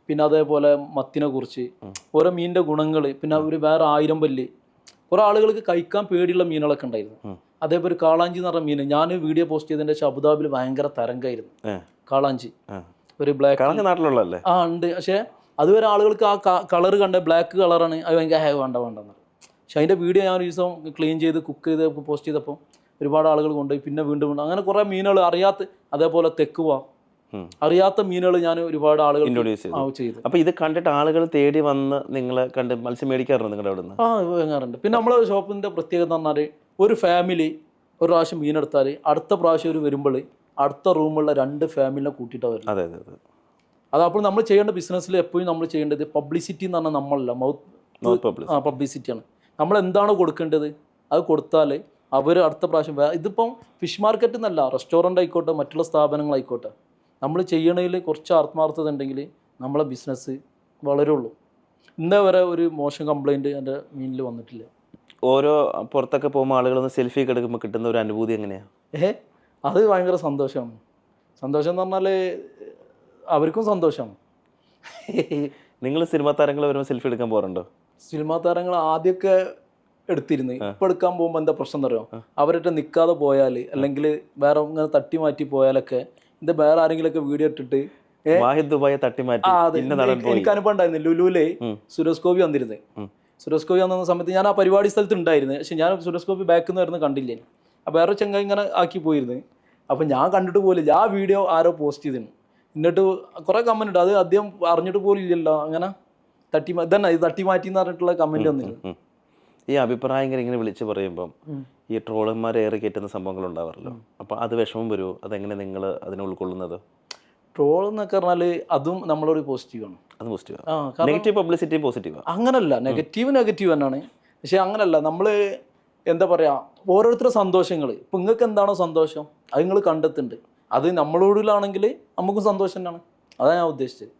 പിന്നെ അതേപോലെ മത്തിനെ കുറിച്ച്, ഓരോ മീനിന്റെ ഗുണങ്ങൾ, പിന്നെ ഒരു വേറെ 1000 പല്ല്. കുറെ ആളുകൾക്ക് കഴിക്കാൻ പേടിയുള്ള മീനുകളൊക്കെ ഉണ്ടായിരുന്നു. അതേപോലെ കാളാഞ്ചി എന്ന് പറഞ്ഞ മീൻ ഞാൻ വീഡിയോ പോസ്റ്റ് ചെയ്തതിന്റെ ശേഷം അബുദാബിയിൽ ഭയങ്കര തരംഗമായിരുന്നു. കാളാഞ്ചി ഒരു ബ്ലാക്ക് നാട്ടിലുള്ളല്ലേ? ഉണ്ട്. പക്ഷെ അതുവരെ ആളുകൾക്ക് ആ കളർ കണ്ട ബ്ലാക്ക് കളറാണ്, അത് ഭയങ്കര വേണ്ടെന്ന്. പക്ഷെ അതിൻ്റെ വീഡിയോ ഞാൻ ഒരു ദിവസം ക്ലീൻ ചെയ്ത് കുക്ക് ചെയ്ത് പോസ്റ്റ് ചെയ്തപ്പോൾ ഒരുപാട് ആളുകൾ കൊണ്ടുപോയി. പിന്നെ വീണ്ടും അങ്ങനെ കുറേ മീനുകൾ അതേപോലെ തെക്കുവ അറിയാത്ത മീനുകൾ ഞാൻ ഒരുപാട് ആളുകൾ ചെയ്തു. അപ്പോൾ ഇത് കണ്ടിട്ട് ആളുകൾ തേടി വന്ന് നിങ്ങളെ കണ്ട് മത്സ്യം മേടിക്കാറുണ്ട് നിങ്ങളുടെ അവിടെ നിന്ന്? വാങ്ങാറുണ്ട്. പിന്നെ നമ്മളെ ഷോപ്പിൻ്റെ പ്രത്യേകത എന്ന് പറഞ്ഞാൽ ഒരു ഫാമിലി ഒരു പ്രാവശ്യം മീനെടുത്താൽ അടുത്ത പ്രാവശ്യം ഒരു വരുമ്പോൾ അടുത്ത റൂമുള്ള 2 ഫാമിലിനെ കൂട്ടിയിട്ടാണ് വരുന്നത്. അതെ. അപ്പോൾ നമ്മൾ ചെയ്യേണ്ട ബിസിനസ്സിൽ എപ്പോഴും നമ്മൾ ചെയ്യേണ്ടത് പബ്ലിസിറ്റി എന്ന് പറഞ്ഞാൽ നമ്മളല്ല, പബ്ലിസിറ്റിയാണ്. നമ്മൾ എന്താണ് കൊടുക്കേണ്ടത് അത് കൊടുത്താൽ അവർ അടുത്ത പ്രാവശ്യം ഇതിപ്പം ഫിഷ് മാർക്കറ്റ് എന്നല്ല, റെസ്റ്റോറൻ്റ് ആയിക്കോട്ടെ, മറ്റുള്ള സ്ഥാപനങ്ങളായിക്കോട്ടെ, നമ്മൾ ചെയ്യണതിൽ കുറച്ച് ആത്മാർത്ഥത ഉണ്ടെങ്കിൽ നമ്മളെ ബിസിനസ് വളരുള്ളൂ. ഇന്നേ വരെ ഒരു മോശം കംപ്ലൈൻറ്റ് എൻ്റെ മീനിൽ വന്നിട്ടില്ല. ഓരോ പുറത്തൊക്കെ പോകുമ്പോൾ ആളുകളൊന്ന് സെൽഫി ഒക്കെ എടുക്കുമ്പോൾ കിട്ടുന്ന ഒരു അനുഭൂതി എങ്ങനെയാണ്? അത് ഭയങ്കര സന്തോഷമാണ്. സന്തോഷം എന്ന് പറഞ്ഞാൽ അവർക്കും സന്തോഷമാണ്. നിങ്ങൾ സിനിമാ താരങ്ങൾ വരുമ്പോൾ സെൽഫി എടുക്കാൻ പോകാറുണ്ടോ? സിനിമാ താരങ്ങൾ ആദ്യമൊക്കെ എടുത്തിരുന്നു. ഇപ്പം എടുക്കാൻ പോകുമ്പോൾ എന്താ പ്രശ്നം എന്നറിയോ, അവരുടെ നിൽക്കാതെ പോയാൽ അല്ലെങ്കിൽ വേറെ ഇങ്ങനെ തട്ടി മാറ്റി പോയാലൊക്കെ ഇത് വേറെ ആരെങ്കിലുമൊക്കെ വീഡിയോ ഇട്ടിട്ട് എനിക്ക് അനുഭവം ഉണ്ടായിരുന്നു. ലുലുവിലെ സുരേഷ് ഗോപി വന്നിരുന്നത്. സുരേഷ് ഗോപി വന്ന സമയത്ത് ഞാൻ ആ പരിപാടി സ്ഥലത്ത് ഉണ്ടായിരുന്നു. പക്ഷെ ഞാൻ സുരേഷ് ഗോപി ബാക്കിൽ നിന്ന് വരുന്നത് കണ്ടില്ലേ. അപ്പോൾ വേറെ ചെങ്ങ ഇങ്ങനെ ആക്കി പോയിരുന്നു. അപ്പം ഞാൻ കണ്ടിട്ട് പോലില്ല. ആ വീഡിയോ ആരോ പോസ്റ്റ് ചെയ്തിരുന്നു. എന്നിട്ട് കുറേ കമൻറ്റ് ഉണ്ട്, അത് അദ്ദേഹം അറിഞ്ഞിട്ട് പോലും ഇല്ലല്ലോ, അങ്ങനെ തട്ടി മാറ്റി എന്ന് പറഞ്ഞിട്ടുള്ള കമൻറ്റ് വന്നിരുന്നു. ഈ അഭിപ്രായങ്ങൾ ഇങ്ങനെ വിളിച്ച് പറയുമ്പം ഈ ട്രോളന്മാർ ഏറെ കയറ്റുന്ന സംഭവങ്ങൾ ഉണ്ടാവാറല്ലോ. അപ്പോൾ അത് വിഷമം വരുമോ? അതെങ്ങനെ നിങ്ങൾ അതിനെ ഉൾക്കൊള്ളുന്നത്? ട്രോൾ എന്നൊക്കെ പറഞ്ഞാൽ അതും നമ്മളൊരു പോസിറ്റീവാണ്. അത് പോസിറ്റീവ്. ആ കാരണം നെഗറ്റീവ് പബ്ലിസിറ്റി പോസിറ്റീവ്. അങ്ങനല്ല, നെഗറ്റീവ് തന്നെയാണ്. പക്ഷെ അങ്ങനല്ല, നമ്മൾ എന്താ പറയുക, ഓരോരുത്തരുടെ സന്തോഷങ്ങൾ ഇപ്പം നിങ്ങൾക്ക് എന്താണോ സന്തോഷം അത് നിങ്ങൾ കണ്ടെത്തുന്നുണ്ട്. അത് നമ്മളോടിലാണെങ്കിൽ നമുക്കും സന്തോഷം തന്നെയാണ്. അതാണ് ഞാൻ ഉദ്ദേശിച്ചത്.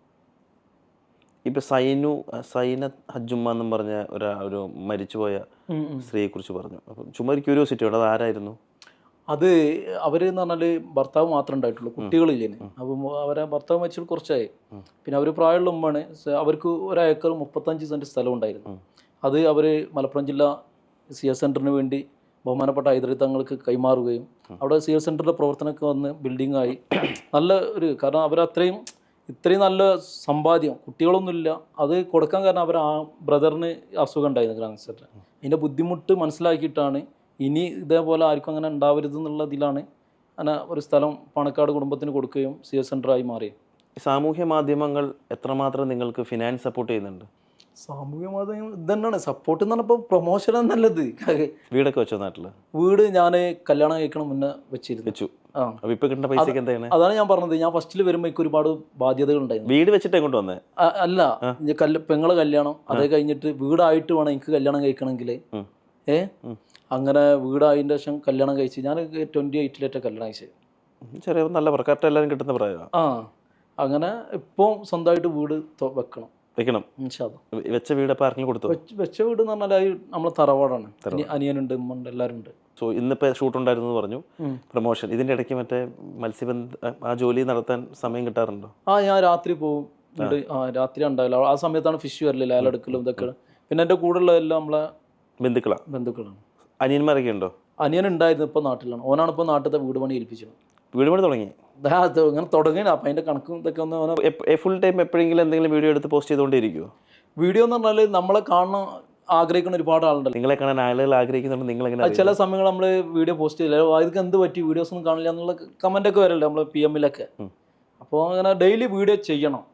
ഇപ്പം സൈനത്ത് ഹജ്ജുമ്മ എന്നും പറഞ്ഞ ഒരു മരിച്ചുപോയ സ്ത്രീയെ കുറിച്ച് പറഞ്ഞു. അപ്പം ചുമ്മാ ഒരു ക്യൂരിയോസിറ്റി ഉണ്ട്, അത് ആരായിരുന്നു? അത് അവർ എന്ന് പറഞ്ഞാൽ ഭർത്താവ് മാത്രമേ ഉണ്ടായിട്ടുള്ളൂ, കുട്ടികളില്ലേന്. അപ്പം അവരെ ഭർത്താവ് മരിച്ചിട്ട് കുറച്ചായി. പിന്നെ അവർ പ്രായമുള്ള ഉമ്മയാണ്. അവർക്ക് 1 ഏക്കർ 35 സെൻറ്റ് സ്ഥലം ഉണ്ടായിരുന്നു. അത് അവർ മലപ്പുറം ജില്ല CS സെൻറ്ററിന് വേണ്ടി ബഹുമാനപ്പെട്ട ഹൈദരി തങ്ങൾക്ക് കൈമാറുകയും അവിടെ CS സെൻറ്ററിൻ്റെ പ്രവർത്തനമൊക്കെ വന്ന് ബിൽഡിങ്ങായി നല്ല ഒരു, കാരണം അവരത്രയും ഇത്രയും നല്ല സമ്പാദ്യം, കുട്ടികളൊന്നുമില്ല, അത് കൊടുക്കാൻ കാരണം അവർ ആ ബ്രദറിന് അസുഖം ഉണ്ടായിരുന്നു, ക്യാൻസർ. അതിൻ്റെ ബുദ്ധിമുട്ട് മനസ്സിലാക്കിയിട്ടാണ് ഇനി ഇതേപോലെ ആർക്കും അങ്ങനെ ഉണ്ടാവരുത് എന്നുള്ളതിലാണ് അങ്ങനെ ഒരു സ്ഥലം പാണക്കാട് കുടുംബത്തിന് കൊടുക്കുകയും CS സെൻ്ററായി മാറി. സാമൂഹ്യ മാധ്യമങ്ങൾ എത്രമാത്രം നിങ്ങൾക്ക് ഫിനാൻസ് സപ്പോർട്ട് ചെയ്യുന്നുണ്ട്? സാമൂഹ്യ മാധ്യമം ഇതന്നെയാണ് സപ്പോർട്ട് എന്ന് പറഞ്ഞപ്പോൾ പ്രൊമോഷൻ നല്ലത്. വീടൊക്കെ വെച്ചോ നാട്ടിൽ? വീട് ഞാൻ കല്യാണം കഴിക്കണം മുന്നേ വെച്ചു. ആ, ഇപ്പൊ കിട്ടുന്ന പൈസക്ക് എന്താണ്? അതാണ് ഞാൻ പറഞ്ഞത്, ഞാൻ ഫസ്റ്റിൽ വരുമ്പോൾ എനിക്ക് ഒരുപാട് ബാധ്യതകൾ ഉണ്ടായിരുന്നു. വീട് വെച്ചിട്ട് എങ്ങോട്ട് വന്നേ? അല്ല, പെങ്ങളെ കല്യാണം അതേ കഴിഞ്ഞിട്ട് വീടായിട്ട് വേണം എനിക്ക് കല്യാണം കഴിക്കണമെങ്കിൽ. അങ്ങനെ വീടായതിൻ്റെ ശേഷം കല്യാണം കഴിച്ച് ഞാൻ 28 കല്യാണം കഴിച്ചത്. ചെറിയ നല്ല കറക്റ്റ് എല്ലാവരും കിട്ടുന്ന പ്രായമാണ്. അങ്ങനെ ഇപ്പോൾ സ്വന്തമായിട്ട് വീട് വെക്കണം. വെച്ച വീട് അപ്പോൾ ആർക്കെങ്കിലും കൊടുത്തു? വെച്ച വീട് എന്ന് പറഞ്ഞാൽ നമ്മളെ തറവാടാണ്. അനിയനുണ്ട്, ഉമ്മുണ്ട്, എല്ലാവരും ഉണ്ട്. സോ ഇന്നിപ്പോൾ ഷൂട്ട് ഉണ്ടായിരുന്നു പറഞ്ഞു, പ്രൊമോഷൻ. ഇതിൻ്റെ ഇടയ്ക്ക് മറ്റേ ആ ജോലി നടത്താൻ സമയം കിട്ടാറുണ്ടോ? ഞാൻ രാത്രി പോകും. രാത്രി ഉണ്ടാവില്ല, ആ സമയത്താണ് ഫിഷ് വരലില്ല, ലേലടുക്കലും ഇതൊക്കെ. പിന്നെ എൻ്റെ കൂടെ ഉള്ളതെല്ലാം നമ്മളെ ബന്ധുക്കളാണ്. അനിയന്മാരൊക്കെ ഉണ്ടോ? അനിയൻ ഉണ്ടായിരുന്നു, ഇപ്പോൾ നാട്ടിലാണ്. ഓനാണ് ഇപ്പോൾ നാട്ടിലത്തെ വീട് പണി ഏൽപ്പിച്ചത്. വീട് പണി തുടങ്ങി? ഇങ്ങനെ തുടങ്ങിയാണ്. അപ്പം അതിൻ്റെ കണക്കും ഇതൊക്കെ ഒന്ന് ഫുൾ ടൈം എപ്പോഴെങ്കിലും എന്തെങ്കിലും വീഡിയോ എടുത്ത് പോസ്റ്റ് ചെയ്തുകൊണ്ടിരിക്കുമോ? വീഡിയോ എന്ന് പറഞ്ഞാൽ നമ്മളെ കാണാൻ ആഗ്രഹിക്കുന്ന ഒരുപാട് ആളുണ്ടല്ലോ. നിങ്ങളെ കാണാൻ ആളുകൾ ആഗ്രഹിക്കുന്നുണ്ട്. നിങ്ങൾ എങ്ങനെ? ചില സമയങ്ങൾ നമ്മൾ വീഡിയോ പോസ്റ്റ് ചെയ്യില്ല, ഇതൊക്കെ എന്ത് പറ്റി, വീഡിയോസ് ഒന്നും കാണില്ല എന്നുള്ള കമൻ്റൊക്കെ വരല്ലേ നമ്മൾ PM-ലൊക്കെ. അപ്പോൾ അങ്ങനെ ഡെയിലി വീഡിയോ ചെയ്യണം.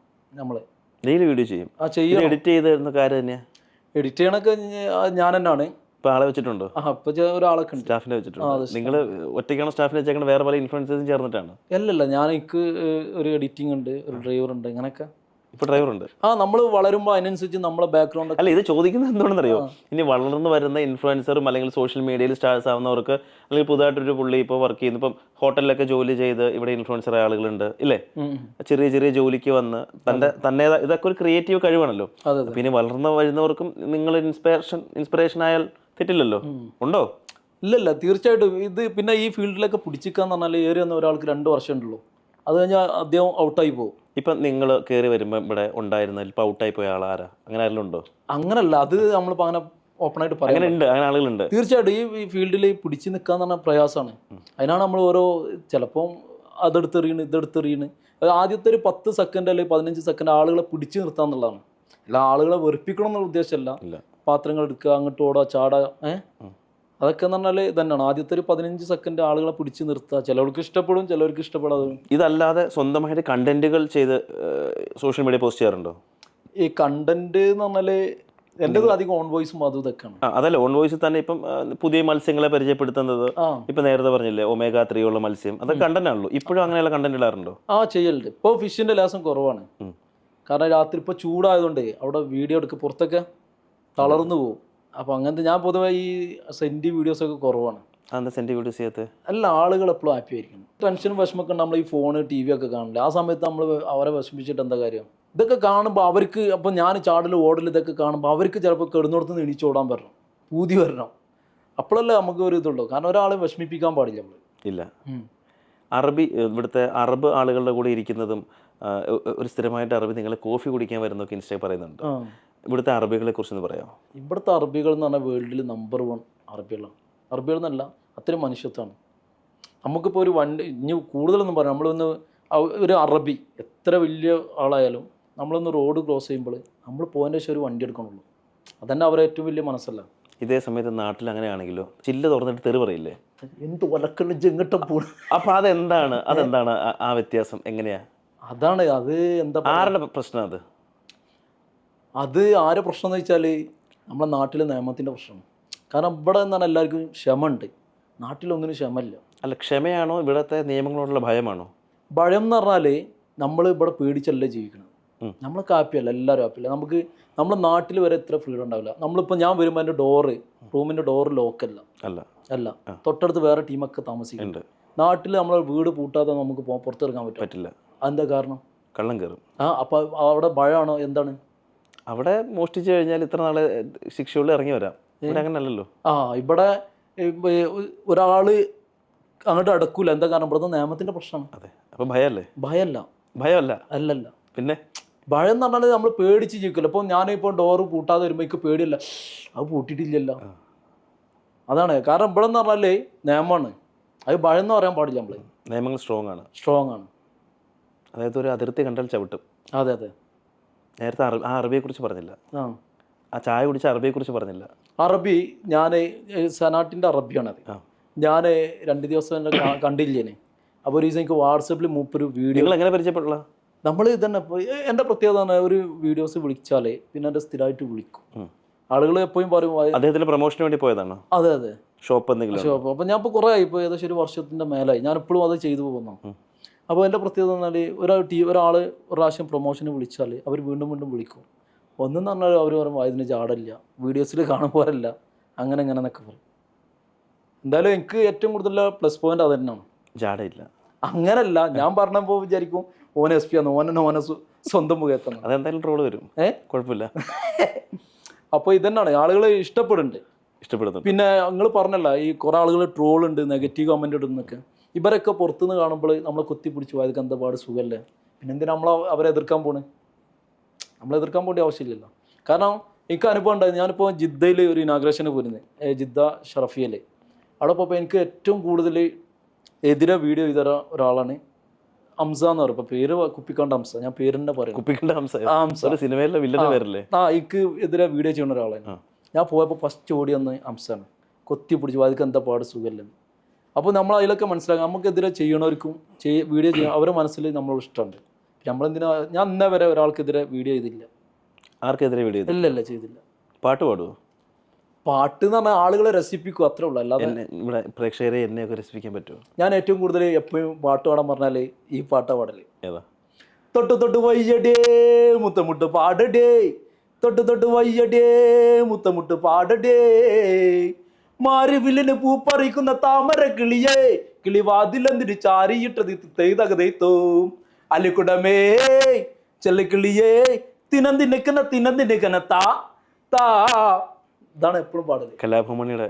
നമ്മൾ ഡെയിലി വീഡിയോ ചെയ്യും. ചെയ്യണം. എഡിറ്റ് ചെയ്ത് തരുന്ന കാര്യം തന്നെയാണ്. എഡിറ്റ് ചെയ്യണൊക്കെ ഞാൻ തന്നെയാണ്. ഇപ്പോൾ ആളെ വെച്ചിട്ടുണ്ടോ? ഇപ്പോൾ ഒരാളൊക്കെ സ്റ്റാഫിനെ വെച്ചിട്ടുണ്ട്. നിങ്ങൾ ഒറ്റയ്ക്കാണ് സ്റ്റാഫിനെ വെച്ചേക്കുന്നത്? വേറെ പല ഇൻഫ്ലുവൻസേഴ്സും ചേർന്നിട്ടാണ്? അല്ലല്ല, എനിക്ക് ഒരു എഡിറ്റിംഗ് ഉണ്ട്, ഒരു ഡ്രൈവർ ഉണ്ട്, അങ്ങനെയൊക്കെ. ഇപ്പോൾ ഡ്രൈവറുണ്ട്. നമ്മൾ വളരുമ്പോൾ അതിനനുസരിച്ച് നമ്മളെ ബാക്ക്ഗ്രൗണ്ട്. അല്ല, ഇത് ചോദിക്കുന്നത് എന്തുകൊണ്ടെന്നറിയോ? ഇനി വളർന്നു വരുന്ന ഇൻഫ്ലുവൻസറും അല്ലെങ്കിൽ സോഷ്യൽ മീഡിയയിൽ സ്റ്റാർസ് ആവുന്നവർക്ക്, അല്ലെങ്കിൽ പുതുതായിട്ടൊരു പുള്ളി ഇപ്പോൾ വർക്ക് ചെയ്യുന്നു, ഇപ്പം ഹോട്ടലിലൊക്കെ ജോലി ചെയ്ത് ഇവിടെ ഇൻഫ്ലുവൻസർ ആളുകളുണ്ട് ഇല്ലേ? ചെറിയ ചെറിയ ജോലിക്ക് വന്ന് തന്നെ ഇതൊക്കെ ഒരു ക്രിയേറ്റീവ് കഴിവാണല്ലോ. പിന്നെ വളർന്നു വരുന്നവർക്കും നിങ്ങൾ ഇൻസ്പിറേഷൻ ആയാൽ തെറ്റില്ലല്ലോ. ഉണ്ടോ? ഇല്ലല്ല, തീർച്ചയായിട്ടും. ഇത് പിന്നെ ഈ ഫീൽഡിലൊക്കെ പിടിച്ചിക്കാന്ന് പറഞ്ഞാൽ ഏറി വന്ന ഒരാൾക്ക് 2 വർഷം ഉണ്ടല്ലോ, അത് കഴിഞ്ഞാൽ അദ്ദേഹം ഔട്ടായി പോകും. ഇപ്പം നിങ്ങൾ കയറി വരുമ്പോൾ ഇവിടെ ഉണ്ടായിരുന്ന ഇപ്പം ഔട്ടായി പോയ ആളാരാ? അങ്ങനെ ആരെങ്കിലും ഉണ്ടോ? അങ്ങനല്ല, അത് നമ്മളിപ്പോൾ അങ്ങനെ ഓപ്പണായിട്ട് പറയാം. അങ്ങനെ ആളുകളുണ്ട്. തീർച്ചയായിട്ടും ഈ ഫീൽഡിൽ പിടിച്ച് നിൽക്കാന്ന് പറഞ്ഞാൽ പ്രയാസമാണ്. അതിനാണ് നമ്മൾ ചിലപ്പം അതെടുത്തെറിയണ് ഇതെടുത്തെറിയണ്. ആദ്യത്തെ ഒരു 10 സെക്കൻഡ് അല്ലെങ്കിൽ 15 സെക്കൻഡ് ആളുകളെ പിടിച്ച് നിർത്താന്നുള്ളതാണ്. അല്ല ആളുകളെ വെറുപ്പിക്കണം എന്നുള്ള ഉദ്ദേശമല്ല. പാത്രങ്ങൾ എടുക്കുക, അങ്ങോട്ട് ഓടുക, ചാടുക, അതൊക്കെ എന്ന് പറഞ്ഞാൽ തന്നെയാണ്. ആദ്യത്തെ ഒരു 15 സെക്കൻഡ് ആളുകളെ പിടിച്ച് നിർത്തുക. ചിലവർക്ക് ഇഷ്ടപ്പെടും, ചിലവർക്ക് ഇഷ്ടപ്പെടാതെ. ഇതല്ലാതെ സ്വന്തമായിട്ട് കണ്ടന്റുകൾ ചെയ്ത് സോഷ്യൽ മീഡിയ പോസ്റ്റ് ചെയ്യാറുണ്ടോ? ഈ കണ്ടന്റ് എന്ന് പറഞ്ഞാൽ എൻ്റെത് അധികം ഓൺ വോയിസും അതും ഇതൊക്കെയാണ്. അതല്ല, ഓൺ വോയിസിൽ തന്നെ ഇപ്പം പുതിയ മത്സ്യങ്ങളെ പരിചയപ്പെടുത്തുന്നത്, ഇപ്പം നേരത്തെ പറഞ്ഞില്ലേ Omega-3 ഉള്ള മത്സ്യം, അതൊക്കെ കണ്ടന്റ് ആണല്ലോ. ഇപ്പോഴും അങ്ങനെയുള്ള കണ്ടന്റ് ഇടാറുണ്ടോ? ചെയ്യലുണ്ട്. ഇപ്പോൾ ഫിഷിൻ്റെ ലേസം കുറവാണ്. കാരണം രാത്രി ഇപ്പോൾ ചൂടായതുകൊണ്ട് അവിടെ വീഡിയോ എടുക്കുക, പുറത്തൊക്കെ തളർന്നു പോകും. അപ്പോൾ അങ്ങനത്തെ ഞാൻ പൊതുവെ ഈ സെൻറ്റി വീഡിയോസൊക്കെ കുറവാണ്. സെൻറ്റി വീഡിയോസ് ചെയ്യാത്ത അല്ല, ആളുകൾ എപ്പോഴും ഹാപ്പി ആയിരിക്കും. ടെൻഷനും വിഷമൊക്കെ നമ്മൾ ഈ ഫോണ് TV ഒക്കെ കാണില്ല. ആ സമയത്ത് നമ്മൾ അവരെ വിഷമിച്ചിട്ട് എന്താ കാര്യം? ഇതൊക്കെ കാണുമ്പോൾ അവർക്ക്, അപ്പോൾ ഞാൻ ചാടൽ ഓടൽ ഇതൊക്കെ കാണുമ്പോൾ അവർക്ക് ചിലപ്പോൾ കിടന്നിടത്തുനിന്ന് എണീച്ചോടാൻ വരണം, പൂതി വരണം. അപ്പോഴല്ലേ നമുക്ക് ഒരു ഇതുള്ളൂ. കാരണം ഒരാളെ വിഷമിപ്പിക്കാൻ പാടില്ല നമ്മൾ. ഇല്ല. ഇവിടുത്തെ അറബ് ആളുകളുടെ കൂടെ ഇരിക്കുന്നതും ഒരു സ്ഥിരമായിട്ട് അറബി നിങ്ങളെ കോഫി കുടിക്കാൻ വരുന്നതൊക്കെ ഇൻസ്റ്റയിൽ പറയുന്നുണ്ട്. ഇവിടുത്തെ അറബികളെ കുറിച്ചൊന്ന് പറയാമോ? ഇവിടുത്തെ അറബികൾ എന്ന് പറഞ്ഞാൽ വേൾഡിൽ നമ്പർ 1 അറബികളാണ്. അറബികൾ എന്നല്ല, അത്രയും മനുഷ്യത്വമാണ്. നമുക്കിപ്പോൾ ഒരു വണ്ടി ഇനി കൂടുതലൊന്നും പറയാം, നമ്മളൊന്ന് ഒരു അറബി എത്ര വലിയ ആളായാലും നമ്മളൊന്ന് റോഡ് ക്രോസ് ചെയ്യുമ്പോൾ നമ്മൾ പോയതിൻ്റെ ശേഷം ഒരു വണ്ടി എടുക്കണുള്ളൂ. അതന്നെ അവരെ ഏറ്റവും വലിയ മനസ്സല്ല. ഇതേ സമയത്ത് നാട്ടിൽ അങ്ങനെയാണെങ്കിലോ ചില്ല് തുറന്നിട്ട് തെറി പറയില്ലേ? എന്ത് ഒലക്കള്ള ജെങ്ങട്ട പോണ. അപ്പം അതെന്താണ് ആ വ്യത്യാസം? എങ്ങനെയാ? അതാണ് അത് എന്താ ആരുടെ പ്രശ്നം? അത് ആരെ പ്രശ്നം എന്ന് വെച്ചാൽ നമ്മുടെ നാട്ടിലെ നിയമത്തിൻ്റെ പ്രശ്നമാണ്. കാരണം ഇവിടെ എന്താണ് എല്ലാവർക്കും ക്ഷമ ഉണ്ട്, നാട്ടിലൊന്നിനും ക്ഷമയില്ല. അല്ല, ക്ഷമയാണോ ഇവിടുത്തെ നിയമങ്ങളോടുള്ള ഭയമാണോ? ഭയം എന്ന് പറഞ്ഞാൽ നമ്മൾ ഇവിടെ പേടിച്ചല്ല ജീവിക്കണം. നമ്മളൊക്കെ ഹാപ്പിയല്ല, എല്ലാവരും ഹാപ്പിയല്ല. നമുക്ക് നമ്മുടെ നാട്ടിൽ വരെ ഇത്ര ഫ്രീഡം ഉണ്ടാവില്ല. നമ്മളിപ്പോൾ ഞാൻ വരുമ്പോൾ എൻ്റെ റൂമിൻ്റെ ഡോറ് ലോക്കല്ല, അല്ല തൊട്ടടുത്ത് വേറെ ടീമൊക്കെ താമസിക്കുന്നുണ്ട്. നാട്ടിൽ നമ്മൾ വീട് പൂട്ടാതെ നമുക്ക് പുറത്തിറങ്ങാൻ പറ്റില്ല. അതെന്താ കാരണം? കള്ളം കയറും. അപ്പോൾ അവിടെ ഭയമാണോ എന്താണ്? അവിടെ മോഷ്ടിച്ചു കഴിഞ്ഞാൽ ഇത്ര നാളെ ശിക്ഷകളിൽ ഇറങ്ങി വരാം. ഇവിടെ അങ്ങനെ അല്ലല്ലോ. ഇവിടെ ഒരാൾ അങ്ങോട്ട് അടക്കൂല. എന്താ കാരണം? ഇവിടുത്തെ നിയമത്തിൻ്റെ പ്രശ്നമാണ്. അതെ. അപ്പോൾ ഭയമല്ല. അല്ലല്ല. പിന്നെ ഭയം എന്ന് പറഞ്ഞാൽ നമ്മൾ പേടിച്ച് ജീവിക്കില്ല. ഇപ്പോൾ ഞാനിപ്പോൾ ഡോറ് പൂട്ടാതെ വരുമ്പോൾ എനിക്ക് പേടിയല്ല, അത് പൂട്ടിയിട്ടില്ലല്ലോ. അതാണ് കാരണം. ഇവിടെ എന്ന് പറഞ്ഞാൽ നിയമമാണ്, അത് ഭയം എന്ന് പറയാൻ പാടില്ല. നമ്മൾ നിയമങ്ങൾ സ്ട്രോങ് ആണ്. അതായത് ഒരു അതിർത്തി കണ്ടാൽ ചവിട്ടും. അതെ. നേരത്തെ ആ അറബിയെക്കുറിച്ച് പറഞ്ഞില്ല, ആ ചായ കുടിച്ച അറബിയെക്കുറിച്ച് പറഞ്ഞില്ല. അറബി ഞാൻ സനാട്ടിൻ്റെ അറബിയാണത്. ഞാൻ 2 ദിവസം കണ്ടില്ലേനെ. അപ്പോൾ ഒരു ദിവസം എനിക്ക് വാട്സപ്പിൽ മൂപ്പൊരു വീഡിയോ. എങ്ങനെ പരിചയപ്പെട്ടുള്ള? നമ്മൾ ഇതന്നെ എൻ്റെ പ്രത്യേകത ഒരു വീഡിയോസ് വിളിച്ചാലേ പിന്നെ എൻ്റെ സ്ഥിരമായിട്ട് വിളിക്കും. ആളുകൾ എപ്പോഴും പറയും അദ്ദേഹത്തിൻ്റെ പ്രൊമോഷന് വേണ്ടി പോയതാണോ? അതെ. ഷോപ്പ് അപ്പോൾ ഞാൻ ഇപ്പോൾ കുറേ ആയി, ഇപ്പോൾ ഏകദേശം 1 വർഷത്തിൻ്റെ മേലായി ഞാൻ എപ്പോഴും അത് ചെയ്തു പോകുന്നു. അപ്പോൾ എൻ്റെ പ്രത്യേകത എന്ന് പറഞ്ഞാൽ ഒരാൾ ഒരു പ്രാവശ്യം പ്രൊമോഷന് വിളിച്ചാൽ അവർ വീണ്ടും വിളിക്കും. ഒന്നെന്ന് പറഞ്ഞാൽ അവർ പറയും ഇതിന് ജാടല്ല, വീഡിയോസിൽ കാണുമ്പോഴല്ല, അങ്ങനെ എന്നൊക്കെ പറയും. എന്തായാലും എനിക്ക് ഏറ്റവും കൂടുതൽ പ്ലസ് പോയിന്റ് അത് തന്നെയാണ്. ജാടയില്ല അങ്ങനല്ല, ഞാൻ പറഞ്ഞപ്പോൾ വിചാരിക്കും ഓനെ SP ആണ്, ഓനെ സ്വന്തം മുഖത്താണ്. അതെന്തായാലും ട്രോള് വരും, കുഴപ്പമില്ല. അപ്പോൾ ഇതന്നെയാണ് ആളുകൾ ഇഷ്ടപ്പെടുന്നുണ്ട്. പിന്നെ നിങ്ങൾ പറഞ്ഞല്ല ഈ കുറേ ആളുകൾ ട്രോളുണ്ട്, നെഗറ്റീവ് കമൻറ്റ് ഇടുന്നൊക്കെ. ഇവരൊക്കെ പുറത്തുനിന്ന് കാണുമ്പോൾ നമ്മളെ കുത്തിപ്പിടിച്ച് പോയത് എന്താ പാട് സുഖമല്ലേ, പിന്നെ എന്തിനാ അവരെ എതിർക്കാൻ പോണ്? നമ്മളെതിർക്കാൻ പോകേണ്ട ആവശ്യമില്ലല്ലോ. കാരണം എനിക്ക് അനുഭവം ഉണ്ടായത്, ഞാനിപ്പോൾ ജിദ്ദയിൽ ഒരു ഇനാഗ്രേഷന് പോരുന്നത്, ജിദ്ദ ഷറഫിയയിൽ. അവിടെ പോയപ്പോൾ എനിക്ക് ഏറ്റവും കൂടുതൽ എതിരെ വീഡിയോ ചെയ്ത ഒരാളാണ് ഹംസ എന്ന് പറയും. ഇപ്പോൾ പേര് കുപ്പിക്കണ്ട ഹംസ, ഞാൻ പേര് തന്നെ പറയും. എനിക്ക് എതിരെ വീഡിയോ ചെയ്യുന്ന ഒരാളാണ്. ഞാൻ പോയപ്പോൾ ഫസ്റ്റ് ഓടി വന്ന് ഹംസാണ്. കൊത്തി പിടിച്ചു അതൊക്കെ എന്താ പാട് സുഖമല്ലെന്ന്. അപ്പോൾ നമ്മൾ അതിലൊക്കെ മനസ്സിലാക്കാം നമുക്കെതിരെ ചെയ്യണവർക്കും വീഡിയോ ചെയ്യാൻ അവരുടെ മനസ്സിൽ നമ്മളോട് ഇഷ്ടമുണ്ട്. നമ്മളെന്തിനാ, ഞാൻ ഇന്നേ വരെ ഒരാൾക്കെതിരെ വീഡിയോ ചെയ്തില്ല. ആർക്കെതിരെ വീഡിയോ? ഇല്ല ചെയ്തില്ല. പാട്ട് പാടുമോ? പാട്ട് എന്ന് പറഞ്ഞാൽ ആളുകളെ രസിപ്പിക്കും, അത്രേ ഉള്ളൂ. അല്ലാതെ ഇവിടെ പ്രേക്ഷകരെ എന്നെയൊക്കെ രസിപ്പിക്കാൻ പറ്റുമോ? ഞാൻ ഏറ്റവും കൂടുതൽ എപ്പോഴും പാട്ട് പാടാൻ പറഞ്ഞാൽ ഈ പാട്ടാ പാടല്. ഏതാ? തൊട്ട് വയ്യടേ മുത്തമുട്ട് പാടടേ, തൊട്ട് വയ്യടേ മുത്തമുട്ട് പാടടേ, മാറിവില്ലിന് പൂപ്പറിക്കുന്ന താമര കിളിയേ, കിളിവാതിലെന്തിന് ചാരിയിട്ടത് തെയ്തകതോ അല്ലിക്കുടമേ ചെല്ലക്കിളിയേ തിനന്തിനക്കന താ. ഇതാണ് എപ്പോഴും പാടല്. കലാഭമണിയുടെ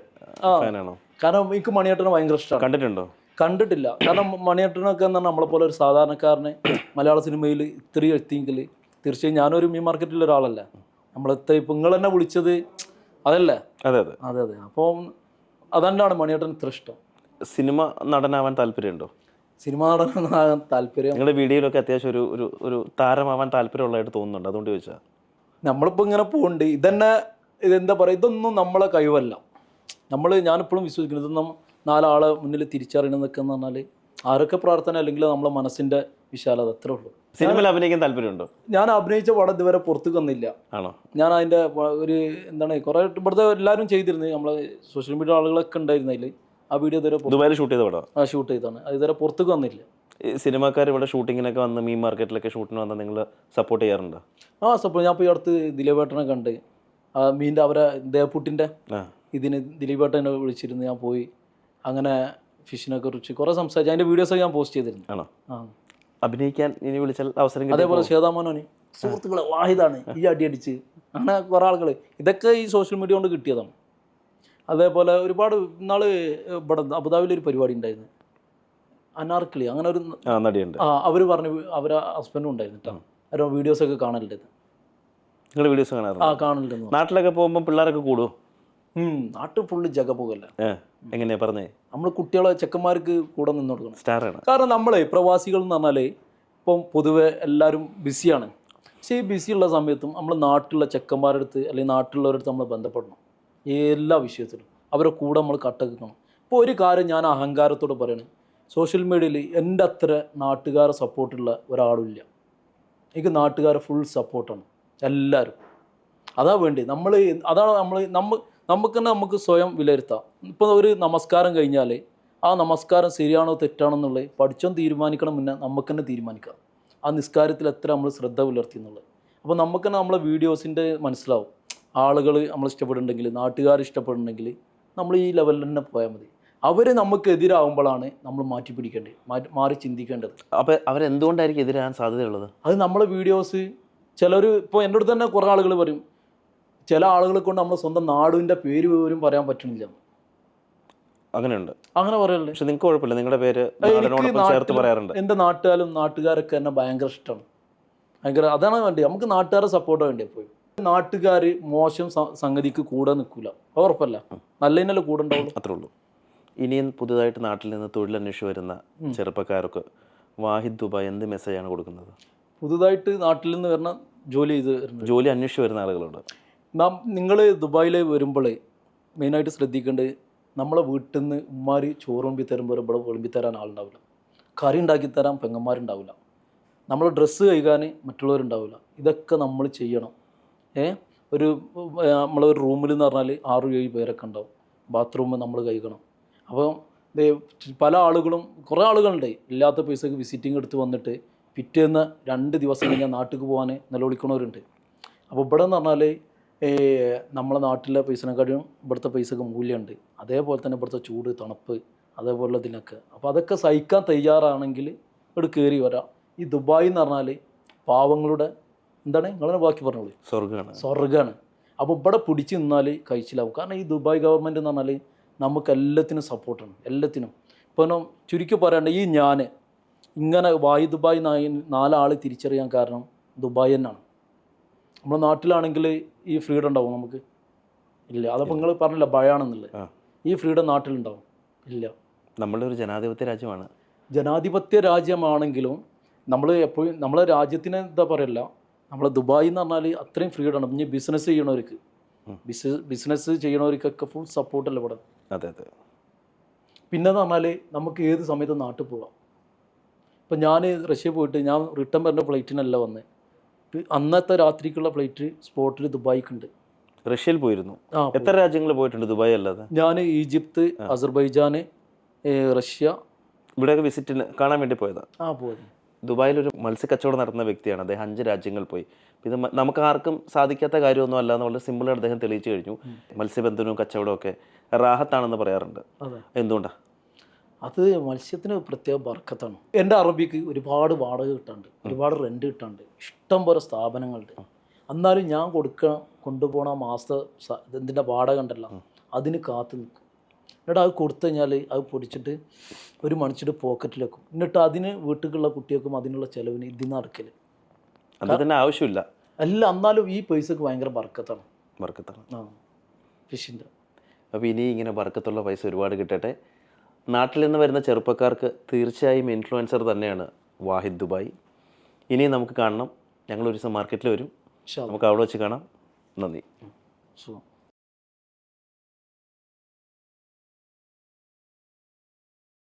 ഫാനാണോ? കാരണം എനിക്ക് മണിയേട്ടനെ ഭയങ്കര ഇഷ്ടമാണ്. കണ്ടിട്ടുണ്ടോ? കണ്ടിട്ടില്ല. കാരണം മണിയേട്ടനൊക്കെ എന്ന് പറഞ്ഞാൽ നമ്മളെ പോലെ ഒരു സാധാരണക്കാരനെ മലയാള സിനിമയിൽ ഇത്രയും എത്തിയെങ്കിൽ തീർച്ചയായും ഞാനൊരു മീൻ മാർക്കറ്റിൽ ഒരാളല്ല. നമ്മളെത്ര ഇപ്പം നിങ്ങൾ തന്നെ വിളിച്ചത് അതല്ലേ? അതെ. അപ്പോൾ അതുകൊണ്ടാണ് മണിയേട്ടൻ ഇത്ര ഇഷ്ടം. സിനിമ നടനാവാൻ താല്പര്യമുണ്ടോ? സിനിമ നടനാകാൻ താല്പര്യം. നിങ്ങളുടെ വീഡിയോയിലൊക്കെ അത്യാവശ്യം ഒരു താരമാവാൻ താല്പര്യമുള്ളതായിട്ട് തോന്നുന്നുണ്ട്, അതുകൊണ്ട് ചോദിച്ചാൽ. നമ്മളിപ്പോൾ ഇങ്ങനെ പോകുന്നുണ്ട്, ഇതെന്താ പറയുക, ഇതൊന്നും നമ്മളെ കഴിവല്ല. ഞാനിപ്പോഴും വിശ്വസിക്കുന്നത് ഇതൊന്നും 4 ആളെ മുന്നിൽ തിരിച്ചറിയണമെന്നൊക്കെ എന്ന് പറഞ്ഞാൽ ആരൊക്കെ പ്രാർത്ഥന അല്ലെങ്കിൽ നമ്മളെ മനസ്സിൻ്റെ വിശാലത, അത്രേ ഉള്ളൂ. സിനിമയിൽ അഭിനയിക്കാൻ താല്പര്യമുണ്ടോ? ഞാൻ അഭിനയിച്ച പടം ഇതുവരെ പുറത്ത് വന്നില്ല. ആണോ? ഞാൻ അതിൻ്റെ ഒരു കുറേ ഇവിടുത്തെ എല്ലാവരും ചെയ്തിരുന്നു, നമ്മളെ സോഷ്യൽ മീഡിയ ആളുകളൊക്കെ ഉണ്ടായിരുന്നതിൽ. ആ വീഡിയോ ഇതുവരെ ഷൂട്ട് ചെയ്ത പടം ഷൂട്ട് ചെയ്താണ്, അത് ഇതുവരെ പുറത്തേക്ക് വന്നില്ല. സിനിമാക്കാർ ഇവിടെ ഷൂട്ടിങ്ങിനൊക്കെ വന്ന് മീൻ മാർക്കറ്റിലൊക്കെ ഷൂട്ടിന് വന്നാൽ നിങ്ങൾ സപ്പോർട്ട് ചെയ്യാറുണ്ടോ? സപ്പോർട്ട്. ഞാൻ ഇപ്പോൾ ഈ അടുത്ത് ദിലീപേട്ടനെ കണ്ട് മീൻ്റെ അവരെ ദേവപ്പുട്ടിൻ്റെ ഇതിന് ദിലീപേട്ടനെ വിളിച്ചിരുന്നു. ഞാൻ പോയി അങ്ങനെ ഫിഷിനെ കുറിച്ച് കുറേ സംസാരിച്ചു. അതിൻ്റെ വീഡിയോസൊക്കെ ഞാൻ പോസ്റ്റ് ചെയ്തിരുന്നു. ആണോ? അഭിനയിക്കാൻ ഇനി വിളിച്ചാൽ അവസരം? അതേപോലെ ശ്വേതാമോനോന് സുഹൃത്തുക്കളെ വാഹിദാണ് ഈ അടിയടിച്ച് അങ്ങനെ കുറേ ആളുകൾ, ഇതൊക്കെ ഈ സോഷ്യൽ മീഡിയ കൊണ്ട് കിട്ടിയതാണ്. അതേപോലെ ഒരുപാട് നാൾ ഇവിടെ അബുദാബിയിലൊരു പരിപാടി ഉണ്ടായിരുന്നു, അനാർക്കിളി, അങ്ങനെ ഒരു നടിയുണ്ട്. അവർ പറഞ്ഞു അവരെ ഹസ്ബൻഡും ഉണ്ടായിരുന്നു കേട്ടോ. അവരുടെ വീഡിയോസൊക്കെ കാണലുണ്ട്. നിങ്ങൾ വീഡിയോസ് കാണാറുണ്ട്? കാണലുണ്ട്. നാട്ടിലൊക്കെ പോകുമ്പോൾ പിള്ളേരൊക്കെ കൂടുമോ? നാട്ടിൽ ഫുള്ള് ജഗപോകല്ല. എങ്ങനെയാ പറഞ്ഞേ? നമ്മൾ കുട്ടികളെ ചെക്കന്മാർക്ക് കൂടെ നിന്ന് കൊടുക്കണം. സ്റ്റാറാണ്. കാരണം നമ്മളെ പ്രവാസികൾ എന്ന് പറഞ്ഞാൽ ഇപ്പം പൊതുവെ എല്ലാവരും ബിസിയാണ്. പക്ഷേ ഈ ബിസിയുള്ള സമയത്തും നമ്മൾ നാട്ടിലുള്ള ചെക്കന്മാരുടെ അടുത്ത് അല്ലെങ്കിൽ നാട്ടിലുള്ളവരടുത്ത് നമ്മൾ ബന്ധപ്പെടണം എല്ലാ വിഷയത്തിലും. അവരെ കൂടെ നമ്മൾ കട്ടക്കണം. ഇപ്പോൾ ഒരു കാര്യം ഞാൻ അഹങ്കാരത്തോട് പറയണേ, സോഷ്യൽ മീഡിയയിൽ എൻ്റെ അത്ര നാട്ടുകാരെ സപ്പോർട്ടുള്ള ഒരാളുമില്ല. എനിക്ക് നാട്ടുകാരെ ഫുൾ സപ്പോർട്ടാണ് എല്ലാവരും. അതാ വേണ്ടി അതാണ് നമുക്ക് തന്നെ നമുക്ക് സ്വയം വിലയിരുത്താം. ഇപ്പോൾ ഒരു നമസ്കാരം കഴിഞ്ഞാൽ ആ നമസ്കാരം ശരിയാണോ തെറ്റാണോ എന്നുള്ളത് പഠിച്ചോൻ തീരുമാനിക്കണം, മുന്നേ നമുക്ക് തന്നെ തീരുമാനിക്കാം. ആ നിസ്കാരത്തിൽ എത്ര നമ്മൾ ശ്രദ്ധ പുലർത്തി എന്നുള്ളത്. അപ്പോൾ നമുക്ക് തന്നെ നമ്മളെ വീഡിയോസിൻ്റെ മനസ്സിലാവും ആളുകൾ നമ്മൾ ഇഷ്ടപ്പെടുന്നുണ്ടെങ്കിൽ, നാട്ടുകാർ ഇഷ്ടപ്പെടുന്നുണ്ടെങ്കിൽ നമ്മൾ ഈ ലെവലിൽ തന്നെ പോയാൽ മതി. അവർ നമുക്കെതിരാകുമ്പോഴാണ് നമ്മൾ മാറ്റി പിടിക്കേണ്ടത്, മാറി ചിന്തിക്കേണ്ടത്. അപ്പോൾ അവരെന്തുകൊണ്ടായിരിക്കും എതിരാകാൻ സാധ്യതയുള്ളത്? അത് നമ്മളെ വീഡിയോസ് ചിലർ ഇപ്പോൾ എൻ്റെ അടുത്ത് തന്നെ കുറേ ആളുകൾ പറയും, ചില ആളുകളെ കൊണ്ട് നമ്മുടെ സ്വന്തം നാടിൻ്റെ പേര് പോലും പറയാൻ പറ്റണില്ല. അങ്ങനെയുണ്ട്, അങ്ങനെ പറയല്ലേ. പക്ഷെ നിങ്ങൾക്ക് കുഴപ്പമില്ല, നിങ്ങളുടെ പേര് ചേർത്ത് പറയാറുണ്ട്. എൻ്റെ നാട്ടുകാരൊക്കെ എന്നെ ഭയങ്കര ഇഷ്ടമാണ്, ഭയങ്കര. അതാണ് വേണ്ടി നമുക്ക് നാട്ടുകാരെ സപ്പോർട്ട് വേണ്ടി. എപ്പോഴും നാട്ടുകാർ മോശം സംഗതിക്ക് കൂടെ നിൽക്കില്ല, ഉറപ്പല്ല, നല്ലതിനല്ലേ കൂടെ ഉണ്ടാവുള്ളൂ. അത്രേ ഉള്ളൂ. ഇനിയും പുതുതായിട്ട് നാട്ടിൽ നിന്ന് തൊഴിലന്വേഷിച്ച് വരുന്ന ചെറുപ്പക്കാർക്ക് വാഹിദ് ദുബായ് എന്ത് മെസ്സേജാണ് കൊടുക്കുന്നത്? പുതുതായിട്ട് നാട്ടിൽ നിന്ന് വരുന്ന ജോലി അന്വേഷിച്ച് വരുന്ന ആളുകളുണ്ട്. നിങ്ങൾ ദുബായിൽ വരുമ്പോൾ മെയിനായിട്ട് ശ്രദ്ധിക്കേണ്ടത്, നമ്മളെ വീട്ടിൽ നിന്ന് ഉമ്മാർ ചോറ് വിളമ്പി തരുമ്പോൾ ഇവിടെ വിളമ്പി തരാൻ ആളുണ്ടാവില്ല, കറി ഉണ്ടാക്കി തരാൻ പെങ്ങന്മാരുണ്ടാവില്ല, നമ്മൾ ഡ്രസ്സ് കഴുകാൻ മറ്റുള്ളവരുണ്ടാവില്ല. ഇതൊക്കെ നമ്മൾ ചെയ്യണം. നമ്മളൊരു റൂമിൽ എന്ന് പറഞ്ഞാൽ 6-7 പേരൊക്കെ ഉണ്ടാവും, ബാത്റൂം നമ്മൾ കഴുകണം. അപ്പോൾ പല ആളുകളും, കുറേ ആളുകളുണ്ട് ഇല്ലാത്ത പൈസക്ക് വിസിറ്റിംഗ് എടുത്ത് വന്നിട്ട് പിറ്റേന്ന് 2 ദിവസം കഴിഞ്ഞാൽ നാട്ടിലേക്ക് പോകാൻ നിലവിളിക്കണവരുണ്ട്. അപ്പോൾ ഇവിടെ എന്ന് പറഞ്ഞാൽ നമ്മളെ നാട്ടിലെ പൈസനെക്കാട്ടിയും ഇവിടുത്തെ പൈസക്ക് മൂല്യമുണ്ട്. അതേപോലെ തന്നെ ഇവിടുത്തെ ചൂട്, തണുപ്പ്, അതേപോലെ ഇതിനൊക്കെ. അപ്പോൾ അതൊക്കെ സഹിക്കാൻ തയ്യാറാണെങ്കിൽ ഇവിടെ കയറി വരാം. ഈ ദുബായ് എന്ന് പറഞ്ഞാൽ പാവങ്ങളുടെ എന്താണ്, നിങ്ങളെ ബാക്കി പറഞ്ഞോളൂ, സ്വർഗ്ഗമാണ്. അപ്പോൾ ഇവിടെ പിടിച്ച് നിന്നാൽ കഴിച്ചിലാവും. കാരണം ഈ ദുബായ് ഗവൺമെൻറ് എന്ന് പറഞ്ഞാൽ നമുക്ക് എല്ലാത്തിനും സപ്പോർട്ടാണ്, എല്ലാത്തിനും. ഇപ്പോൾ ചുരുക്കി പറയാണ്ട്, ഈ ഞാൻ ഇങ്ങനെ ദുബായ് 4 ആൾ തിരിച്ചറിയാൻ കാരണം ദുബായ് തന്നെയാണ്. നമ്മുടെ നാട്ടിലാണെങ്കിൽ ഈ ഫ്രീഡം ഉണ്ടാവും, നമുക്ക് ഇല്ല. അതപ്പോൾ നിങ്ങൾ പറഞ്ഞില്ല ഭയമാണെന്നുള്ളത്, ഈ ഫ്രീഡം നാട്ടിലുണ്ടാവും ഇല്ല. നമ്മളുടെ ഒരു ജനാധിപത്യ രാജ്യമാണ്. ജനാധിപത്യ രാജ്യമാണെങ്കിലും നമ്മൾ എപ്പോഴും നമ്മളെ രാജ്യത്തിന് എന്താ പറയല്ല, നമ്മളെ ദുബായ് എന്ന് പറഞ്ഞാൽ അത്രയും ഫ്രീഡമാണ്. ഇനി ബിസിനസ് ചെയ്യണവർക്ക്, ബിസിനസ് ചെയ്യണവർക്കൊക്കെ ഫുൾ സപ്പോർട്ടല്ല ഇവിടെ. അതെ അതെ. പിന്നെന്ന് പറഞ്ഞാൽ നമുക്ക് ഏത് സമയത്തും നാട്ടിൽ പോകാം. ഇപ്പം ഞാൻ റഷ്യ പോയിട്ട് ഞാൻ റിട്ടേൺ വരുന്ന ഫ്ലൈറ്റിനല്ല വന്നത്, അന്നത്തെ രാത്രിക്കുള്ള ഫ്ലൈറ്റ് സ്പോട്ടിൽ ദുബായിക്കുണ്ട്. റഷ്യയിൽ പോയിരുന്നു? എത്ര രാജ്യങ്ങളിൽ പോയിട്ടുണ്ട് ദുബായ് അല്ലാതെ? ഞാൻ ഈജിപ്ത്, അസർബൈജാൻ, റഷ്യ, ഇവിടെയൊക്കെ വിസിറ്റിന് കാണാൻ വേണ്ടി പോയതാണ്. പോയത്. ദുബായിലൊരു മത്സ്യക്കച്ചവടം നടത്തുന്ന വ്യക്തിയാണ് അദ്ദേഹം. 5 രാജ്യങ്ങൾ പോയി. ഇത് നമുക്ക് ആർക്കും സാധിക്കാത്ത കാര്യമൊന്നും അല്ല എന്ന് വളരെ സിമ്പിളായിട്ട് അദ്ദേഹം തെളിയിച്ചു കഴിഞ്ഞു. മത്സ്യബന്ധനവും കച്ചവടവും ഒക്കെ റാഹത്താണെന്ന് പറയാറുണ്ട്. എന്തുകൊണ്ടാണ്? അത് മത്സ്യത്തിന് പ്രത്യേക ബർക്കത്താണ്. എൻ്റെ അറബിക്ക് ഒരുപാട് വാടക കിട്ടാണ്ട്, ഒരുപാട് റെൻറ്റ് കിട്ടാണ്ട്, ഇഷ്ടം പോലെ സ്ഥാപനങ്ങളുണ്ട്. എന്നാലും ഞാൻ കൊണ്ടുപോകണ മാസത്തെ ഇതിൻ്റെ വാടക ഉണ്ടല്ലോ, അതിന് കാത്തു നിൽക്കും. എന്നിട്ട് അത് കൊടുത്തു കഴിഞ്ഞാൽ അത് പൊടിച്ചിട്ട് ഒരു മണിച്ചിട്ട് പോക്കറ്റിൽ വെക്കും. എന്നിട്ട് അതിന് വീട്ടിലുള്ള കുട്ടികൾക്കും അതിനുള്ള ചിലവിന് ഇതിന് നടക്കൽ അതിന് ആവശ്യമില്ല അല്ല. എന്നാലും ഈ പൈസക്ക് ഭയങ്കര ബർക്കത്താണ്. ഫിഷിൻ്റെ. അപ്പോൾ ഇനി ഇങ്ങനെ ബർക്കത്തുള്ള പൈസ ഒരുപാട് കിട്ടട്ടെ. നാട്ടിൽ നിന്ന് വരുന്ന ചെറുപ്പക്കാർക്ക് തീർച്ചയായും ഇൻഫ്ലുവൻസർ തന്നെയാണ് വാഹിദ് ദുബായ്. ഇനിയും നമുക്ക് കാണണം. ഞങ്ങളൊരു ദിവസം മാർക്കറ്റിൽ വരും, നമുക്ക് അവിടെ വെച്ച് കാണാം. നന്ദി.